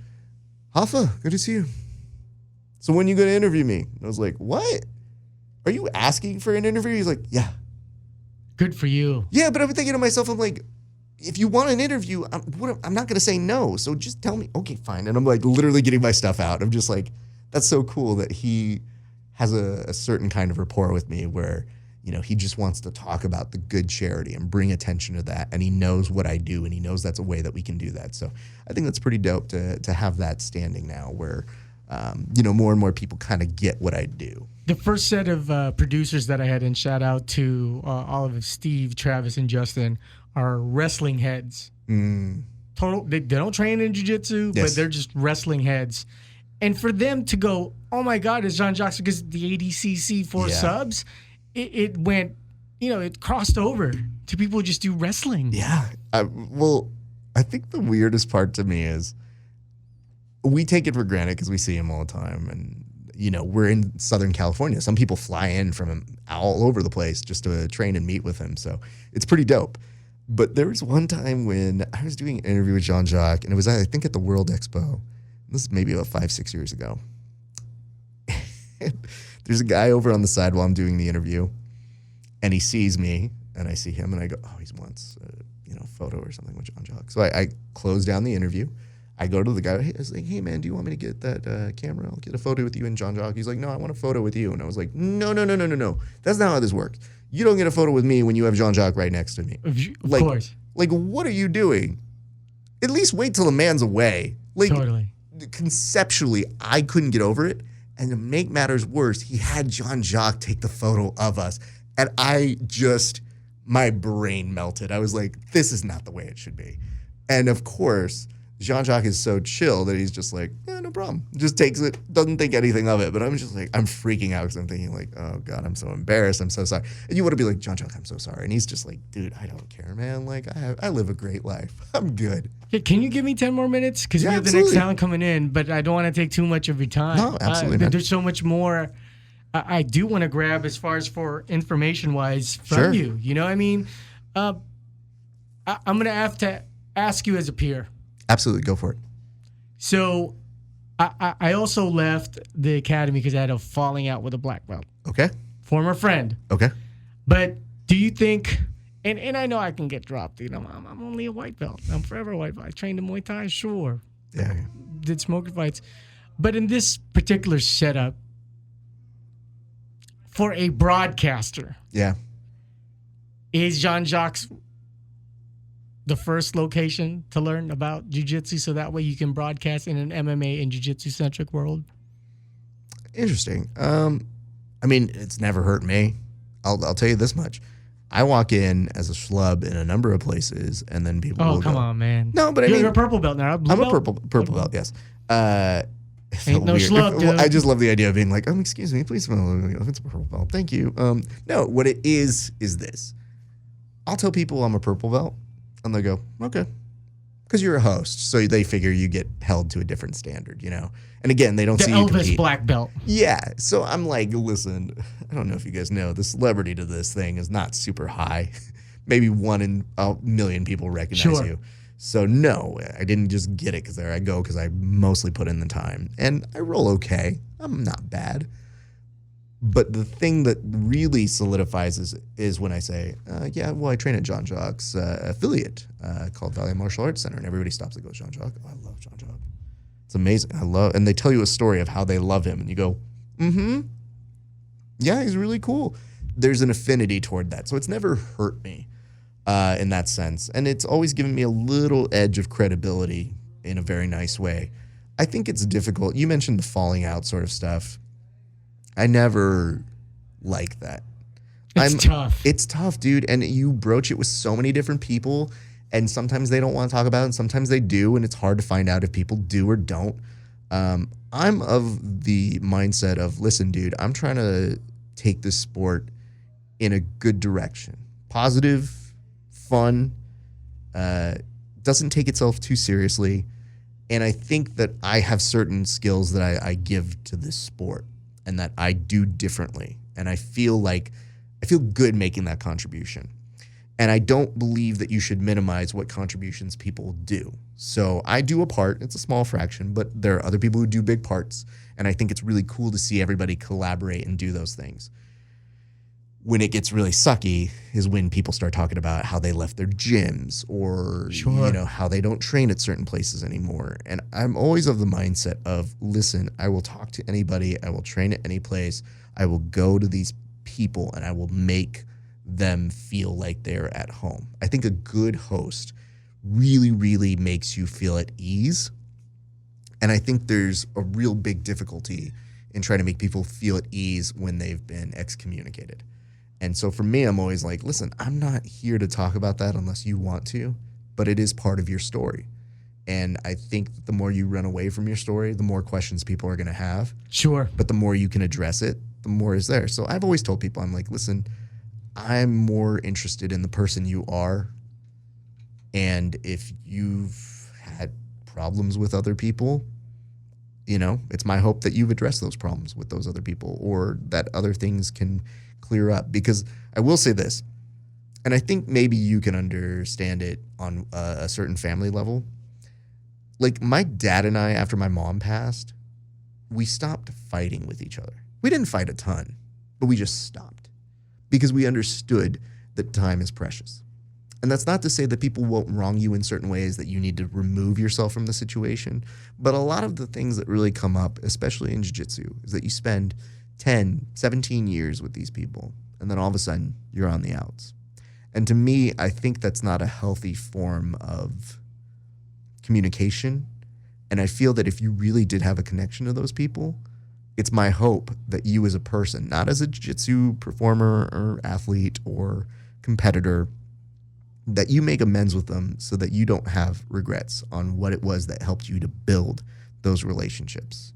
Hoffa, good to see you. So when you going to interview me? And I was like, what? Are you asking for an interview? He's like, yeah. Good for you. Yeah, but I'm thinking to myself, I'm like, if you want an interview, I'm not going to say no. So just tell me, okay, fine. And I'm like literally getting my stuff out. I'm just like, that's so cool that he has a certain kind of rapport with me where, he just wants to talk about the good charity and bring attention to that. And he knows what I do and he knows that's a way that we can do that. So I think that's pretty dope to have that standing now where, more and more people kind of get what I do. The first set of producers that I had, and shout out to all of Steve, Travis, and Justin, are wrestling heads. Total. They don't train in jiu-jitsu, but they're just wrestling heads. And for them to go, oh my God, it's John Jock, because the ADCC for subs, it went, it crossed over to people who just do wrestling. Yeah. I think the weirdest part to me is we take it for granted because we see him all the time. And, we're in Southern California. Some people fly in from all over the place just to train and meet with him. So it's pretty dope. But there was one time when I was doing an interview with John Jock, and it was, I think, at the World Expo. This is maybe about 5-6 years ago. There's a guy over on the side while I'm doing the interview, and he sees me, and I see him, and I go, oh, he wants a photo or something with John Jock. So I close down the interview. I go to the guy. I was like, hey, man, do you want me to get that camera? I'll get a photo with you and John Jock. He's like, no, I want a photo with you. And I was like, no. That's not how this works. You don't get a photo with me when you have John Jock right next to me. Of course. Like, what are you doing? At least wait till the man's away. Like, totally. Conceptually, I couldn't get over it. And to make matters worse, he had John Jock take the photo of us. And my brain melted. I was like, this is not the way it should be. And of course, John Jock is so chill that he's just like, yeah, no problem. Just takes it, doesn't think anything of it. But I'm just like, I'm freaking out because I'm thinking like, oh God, I'm so embarrassed. I'm so sorry. And you want to be like, John Jock, I'm so sorry. And he's just like, dude, I don't care, man. Like I live a great life. I'm good. Hey, can you give me 10 more minutes? Because we have the next talent coming in, but I don't want to take too much of your time. No, absolutely not. There's so much more I do want to grab as far as for information-wise from you. You know what I mean? I'm going to have to ask you as a peer. Absolutely. Go for it. So I also left the academy because I had a falling out with a black belt. Okay. Former friend. Okay. But do you think, and I know I can get dropped, I'm only a white belt. I'm forever a white belt. I trained in Muay Thai, sure. Yeah. Did smoker fights. But in this particular setup, for a broadcaster, is John Jock's the first location to learn about jiu-jitsu so that way you can broadcast in an MMA and jiu-jitsu centric world? Interesting. I mean, it's never hurt me. I'll tell you this much. I walk in as a schlub in a number of places, and then people will come on, man. No, but You're a purple belt now. I'm a purple belt, yes. Ain't no schlub, dude. I just love the idea of being like, excuse me, please smell if it's a purple belt. Thank you. No, what it is this. I'll tell people I'm a purple belt, and they go, okay. Because you're a host, so they figure you get held to a different standard, you know? And again, they don't see you compete. The Elvis black belt. Yeah, so I'm like, listen, I don't know if you guys know, the celebrity to this thing is not super high. Maybe 1 in a million people recognize you. So no, I didn't just get it because there I go because I mostly put in the time. And I roll okay. I'm not bad. But the thing that really solidifies is when I say, I train at John Jock's affiliate called Valley Martial Arts Center. And everybody stops and goes, John Jock? Oh, I love John Jock. It's amazing. And they tell you a story of how they love him. And you go, yeah, he's really cool. There's an affinity toward that. So it's never hurt me in that sense. And it's always given me a little edge of credibility in a very nice way. I think it's difficult. You mentioned the falling out sort of stuff. I never like that. It's tough. It's tough, dude. And you broach it with so many different people, and sometimes they don't want to talk about it, and sometimes they do, and it's hard to find out if people do or don't. I'm of the mindset of, listen, dude, I'm trying to take this sport in a good direction. Positive, fun, doesn't take itself too seriously. And I think that I have certain skills that I give to this sport and that I do differently. And I feel good making that contribution. And I don't believe that you should minimize what contributions people do. So I do a part. It's a small fraction, but there are other people who do big parts. And I think it's really cool to see everybody collaborate and do those things. When it gets really sucky is when people start talking about how they left their gyms or how they don't train at certain places anymore. And I'm always of the mindset of, listen, I will talk to anybody. I will train at any place. I will go to these people and I will make them feel like they're at home. I think a good host really, really makes you feel at ease. And I think there's a real big difficulty in trying to make people feel at ease when they've been excommunicated. And so for me, I'm always like, listen, I'm not here to talk about that unless you want to, but it is part of your story. And I think that the more you run away from your story, the more questions people are going to have. Sure. But the more you can address it, the more is there. So I've always told people, I'm like, listen, I'm more interested in the person you are. And if you've had problems with other people, it's my hope that you've addressed those problems with those other people or that other things can clear up. Because I will say this, and I think maybe you can understand it on a certain family level. Like my dad and I, after my mom passed, we stopped fighting with each other. We didn't fight a ton, but we just stopped because we understood that time is precious. And that's not to say that people won't wrong you in certain ways, that you need to remove yourself from the situation. But a lot of the things that really come up, especially in jiu-jitsu, is that you spend 10, 17 years with these people, and then all of a sudden you're on the outs. And to me, I think that's not a healthy form of communication. And I feel that if you really did have a connection to those people, it's my hope that you as a person, not as a jiu-jitsu performer or athlete or competitor, that you make amends with them so that you don't have regrets on what it was that helped you to build those relationships.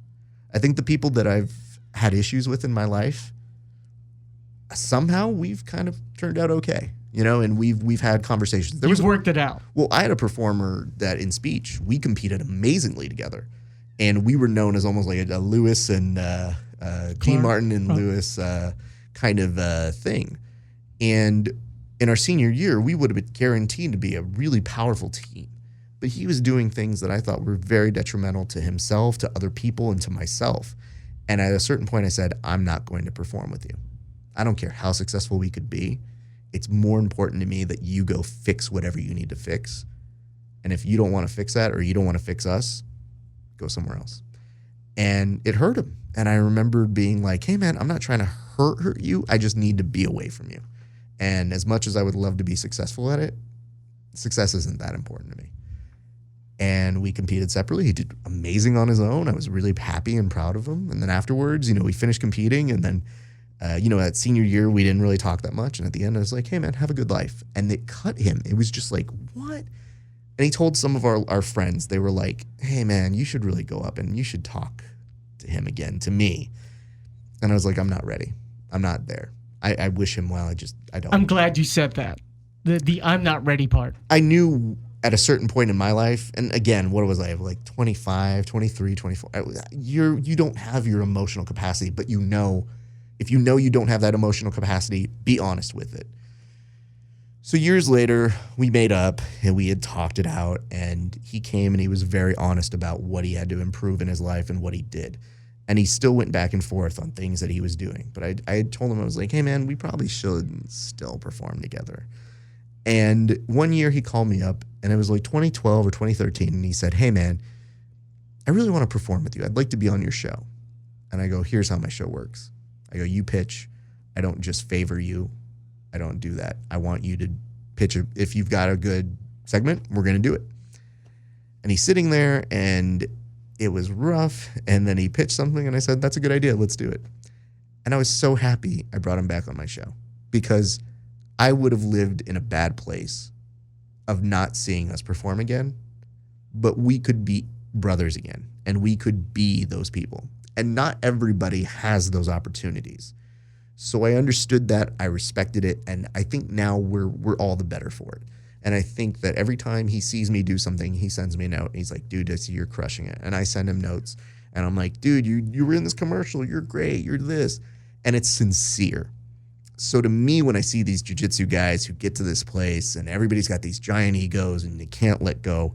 I think the people that I've had issues with in my life, somehow we've kind of turned out okay, and we've had conversations. You've worked it out. Well, I had a performer that in speech, we competed amazingly together. And we were known as almost like a Lewis and Dean Martin and Lewis kind of thing. And in our senior year, we would have been guaranteed to be a really powerful team. But he was doing things that I thought were very detrimental to himself, to other people, and to myself. And at a certain point, I said, I'm not going to perform with you. I don't care how successful we could be. It's more important to me that you go fix whatever you need to fix. And if you don't want to fix that or you don't want to fix us, go somewhere else. And it hurt him. And I remember being like, hey, man, I'm not trying to hurt you. I just need to be away from you. And as much as I would love to be successful at it, success isn't that important to me. And we competed separately. He did amazing on his own. I was really happy and proud of him. And then afterwards, we finished competing. And then, at senior year, we didn't really talk that much. And at the end, I was like, hey, man, have a good life. And it cut him. It was just like, what? And he told some of our friends, they were like, hey, man, you should really go up and you should talk to him again, to me. And I was like, I'm not ready. I'm not there. I wish him well. I don't. I'm glad you said that. The I'm not ready part. I knew at a certain point in my life, and again, what was I, like 25, 23, 24? You don't have your emotional capacity, but you know, if you know you don't have that emotional capacity, be honest with it. So years later, we made up and we had talked it out, and he came and he was very honest about what he had to improve in his life and what he did. And he still went back and forth on things that he was doing. But I had told him, I was like, hey man, we probably should still perform together. And one year he called me up, and it was like 2012 or 2013, and he said, hey man, I really want to perform with you. I'd like to be on your show. And I go, here's how my show works. I go, you pitch. I don't just favor you. I don't do that. I want you to pitch. If you've got a good segment, we're going to do it. And he's sitting there, and it was rough. And then he pitched something, and I said, that's a good idea. Let's do it. And I was so happy I brought him back on my show, because I would have lived in a bad place of not seeing us perform again, but we could be brothers again, and we could be those people. And not everybody has those opportunities. So I understood that, I respected it, and I think now we're all the better for it. And I think that every time he sees me do something, he sends me a note, and he's like, dude, I see you're crushing it. And I send him notes, and I'm like, dude, you were in this commercial, you're great, you're this. And it's sincere. So to me, when I see these jiu-jitsu guys who get to this place and everybody's got these giant egos and they can't let go,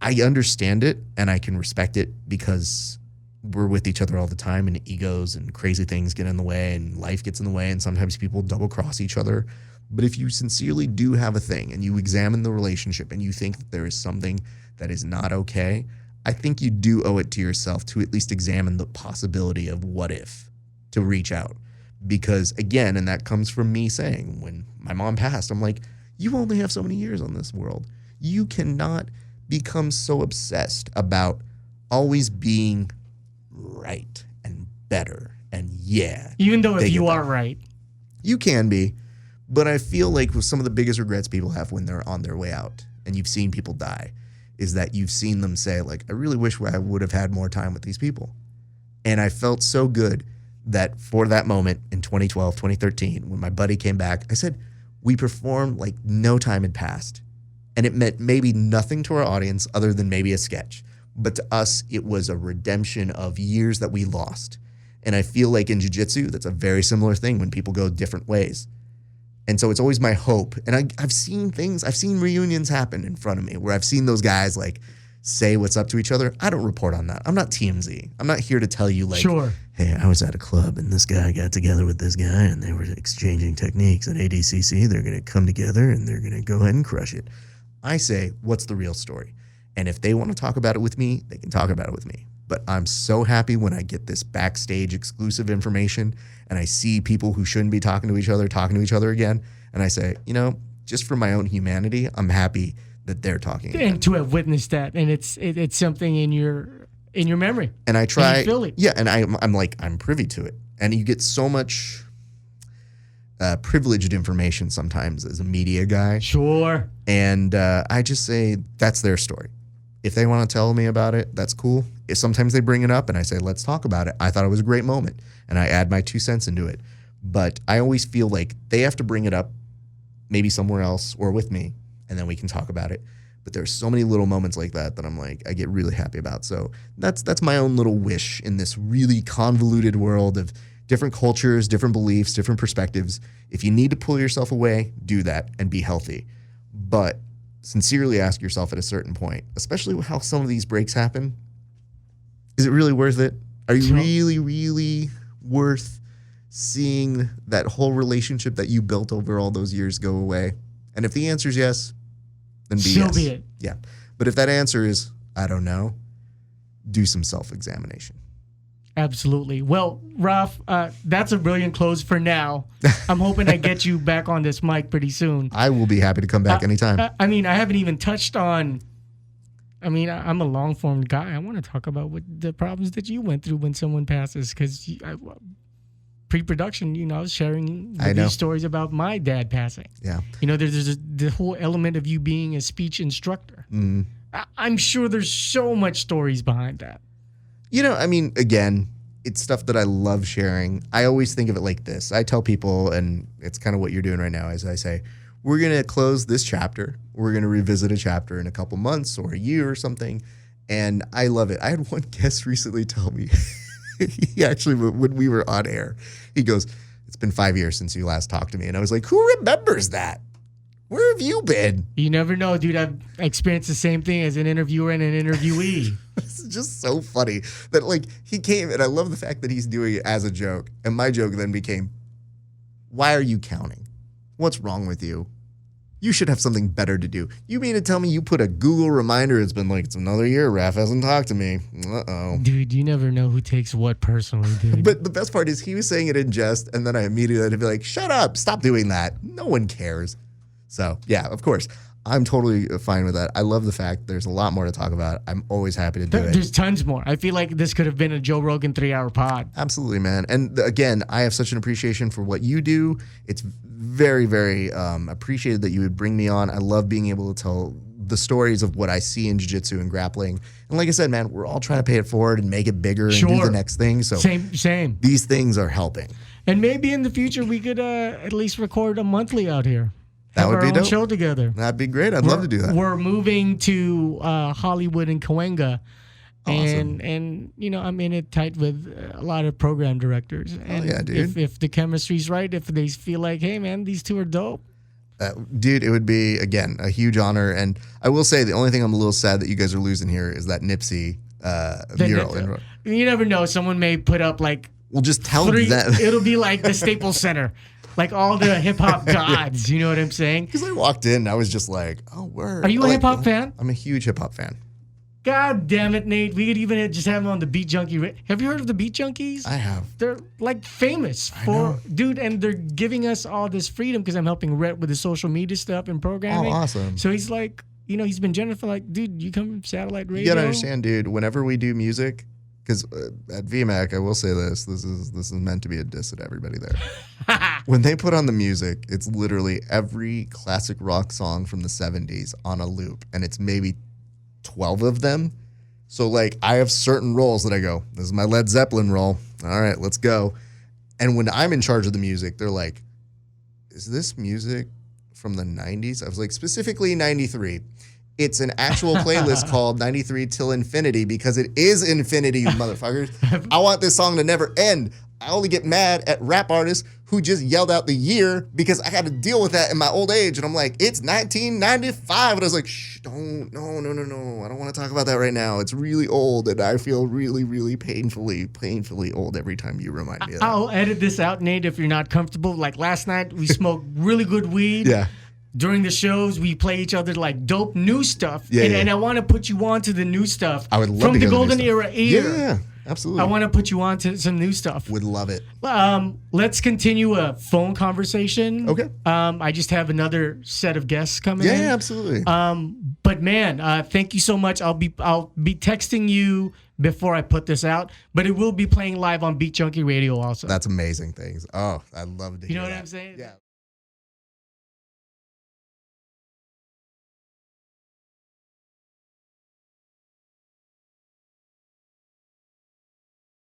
I understand it and I can respect it, because we're with each other all the time, and egos and crazy things get in the way and life gets in the way, and sometimes people double cross each other. But if you sincerely do have a thing and you examine the relationship and you think that there is something that is not okay, I think you do owe it to yourself to at least examine the possibility of what if, to reach out. Because again, and that comes from me saying, when my mom passed, I'm like, you only have so many years on this world. You cannot become so obsessed about always being right and better and even though if you are right, you can be. But I feel like with some of the biggest regrets people have when they're on their way out and you've seen people die is that you've seen them say, like, I really wish I would have had more time with these people. And I felt so good that for that moment in 2012, 2013, when my buddy came back, I said, we performed like no time had passed. And it meant maybe nothing to our audience other than maybe a sketch. But to us, it was a redemption of years that we lost. And I feel like in jiu-jitsu, that's a very similar thing when people go different ways. And so it's always my hope. And I've seen reunions happen in front of me where I've seen those guys like say what's up to each other. I don't report on that. I'm not TMZ. I'm not here to tell you like, sure, hey, I was at a club and this guy got together with this guy and they were exchanging techniques at ADCC. They're going to come together and they're going to go ahead and crush it. I say, what's the real story? And if they want to talk about it with me, they can talk about it with me. But I'm so happy when I get this backstage exclusive information and I see people who shouldn't be talking to each other again. And I say, just for my own humanity, I'm happy that they're talking again. And to have witnessed that, and it's something in your memory. And I try, and you feel it. Yeah, and I'm privy to it. And you get so much privileged information sometimes as a media guy. Sure. And I just say that's their story. If they want to tell me about it, that's cool. If sometimes they bring it up and I say, let's talk about it. I thought it was a great moment. And I add my 2 cents into it. But I always feel like they have to bring it up maybe somewhere else or with me, and then we can talk about it. But there's so many little moments like that I'm like, I get really happy about. So that's my own little wish in this really convoluted world of different cultures, different beliefs, different perspectives. If you need to pull yourself away, do that and be healthy. But sincerely ask yourself at a certain point, especially with how some of these breaks happen, is it really worth it? Are you really, really worth seeing that whole relationship that you built over all those years go away? And if the answer is yes, then be it. Yeah. But if that answer is, I don't know, do some self-examination. Absolutely. Well, Raf, that's a brilliant close for now. I'm hoping I get you back on this mic pretty soon. I will be happy to come back anytime. I haven't even touched on, I'm a long-form guy. I want to talk about what the problems that you went through when someone passes, because pre-production, I was sharing these stories about my dad passing. Yeah. There's the whole element of you being a speech instructor. I'm sure there's so much stories behind that. I mean, again, it's stuff that I love sharing. I always think of it like this. I tell people, and it's kind of what you're doing right now, as I say, we're going to close this chapter. We're going to revisit a chapter in a couple months or a year or something. And I love it. I had one guest recently tell me, he actually, when we were on air, he goes, it's been 5 years since you last talked to me. And I was like, who remembers that? Where have you been? You never know, dude. I've experienced the same thing as an interviewer and an interviewee. It's just so funny that, like, he came, and I love the fact that he's doing it as a joke. And my joke then became, why are you counting? What's wrong with you? You should have something better to do. You mean to tell me you put a Google reminder? It's been like, it's another year. Raf hasn't talked to me. Uh-oh. Dude, you never know who takes what personally, dude. But the best part is he was saying it in jest, and then I immediately had to be like, shut up. Stop doing that. No one cares. So, yeah, of course. I'm totally fine with that. I love the fact there's a lot more to talk about. I'm always happy to do it. There's tons more. I feel like this could have been a Joe Rogan 3-hour pod. Absolutely, man. And again, I have such an appreciation for what you do. It's very, very appreciated that you would bring me on. I love being able to tell the stories of what I see in jiu-jitsu and grappling. And like I said, man, we're all trying to pay it forward and make it bigger and do the next thing. So same. These things are helping. And maybe in the future we could at least record a monthly out here. That would be dope. Show together. That'd be great. I'd love to do that. We're moving to Hollywood and Cahuenga. Awesome. And I'm in it tight with a lot of program directors. And yeah, dude. If the chemistry's right, if they feel like, hey, man, these two are dope. Dude, it would be, again, a huge honor. And I will say the only thing I'm a little sad that you guys are losing here is that Nipsey mural. You never know. Someone may put up like... Well, just tell them. It'll be like the Staples Center. Like all the hip-hop gods, you know what I'm saying? Because I walked in, I was just like, oh, word. Are you a hip-hop fan? I'm a huge hip-hop fan. God damn it, Nate. We could even just have them on the Beat Junkie. Have you heard of the Beat Junkies? I have. They're like famous for, dude, and they're giving us all this freedom because I'm helping Rhett with the social media stuff and programming. Oh, awesome. So he's like, he's been generous for like, dude, you come from satellite radio? You gotta understand, dude, whenever we do music, because at VMAC, I will say this is meant to be a diss at everybody there. When they put on the music, it's literally every classic rock song from the 70s on a loop, and it's maybe 12 of them. So, like, I have certain roles that I go, this is my Led Zeppelin role. All right, let's go. And when I'm in charge of the music, they're like, is this music from the 90s? I was like, specifically 93. It's an actual playlist called 93 Till Infinity because it is infinity, you motherfuckers. I want this song to never end. I only get mad at rap artists who just yelled out the year because I had to deal with that in my old age. And I'm like, it's 1995. And I was like, shh, no. I don't want to talk about that right now. It's really old. And I feel really, really painfully old every time you remind me of that. I'll edit this out, Nate, if you're not comfortable. Like last night, we smoked really good weed. Yeah. During the shows, we play each other like dope new stuff. Yeah, and I want to put you on to the new stuff. I would love from to the hear golden the new era. Yeah, absolutely. I want to put you on to some new stuff. Would love it. Let's continue a phone conversation. Okay. I just have another set of guests coming in. Yeah, absolutely. But man, thank you so much. I'll be texting you before I put this out, but it will be playing live on Beat Junkie Radio also. That's amazing things. Oh, I'd love to hear You know that. what I'm saying? Yeah.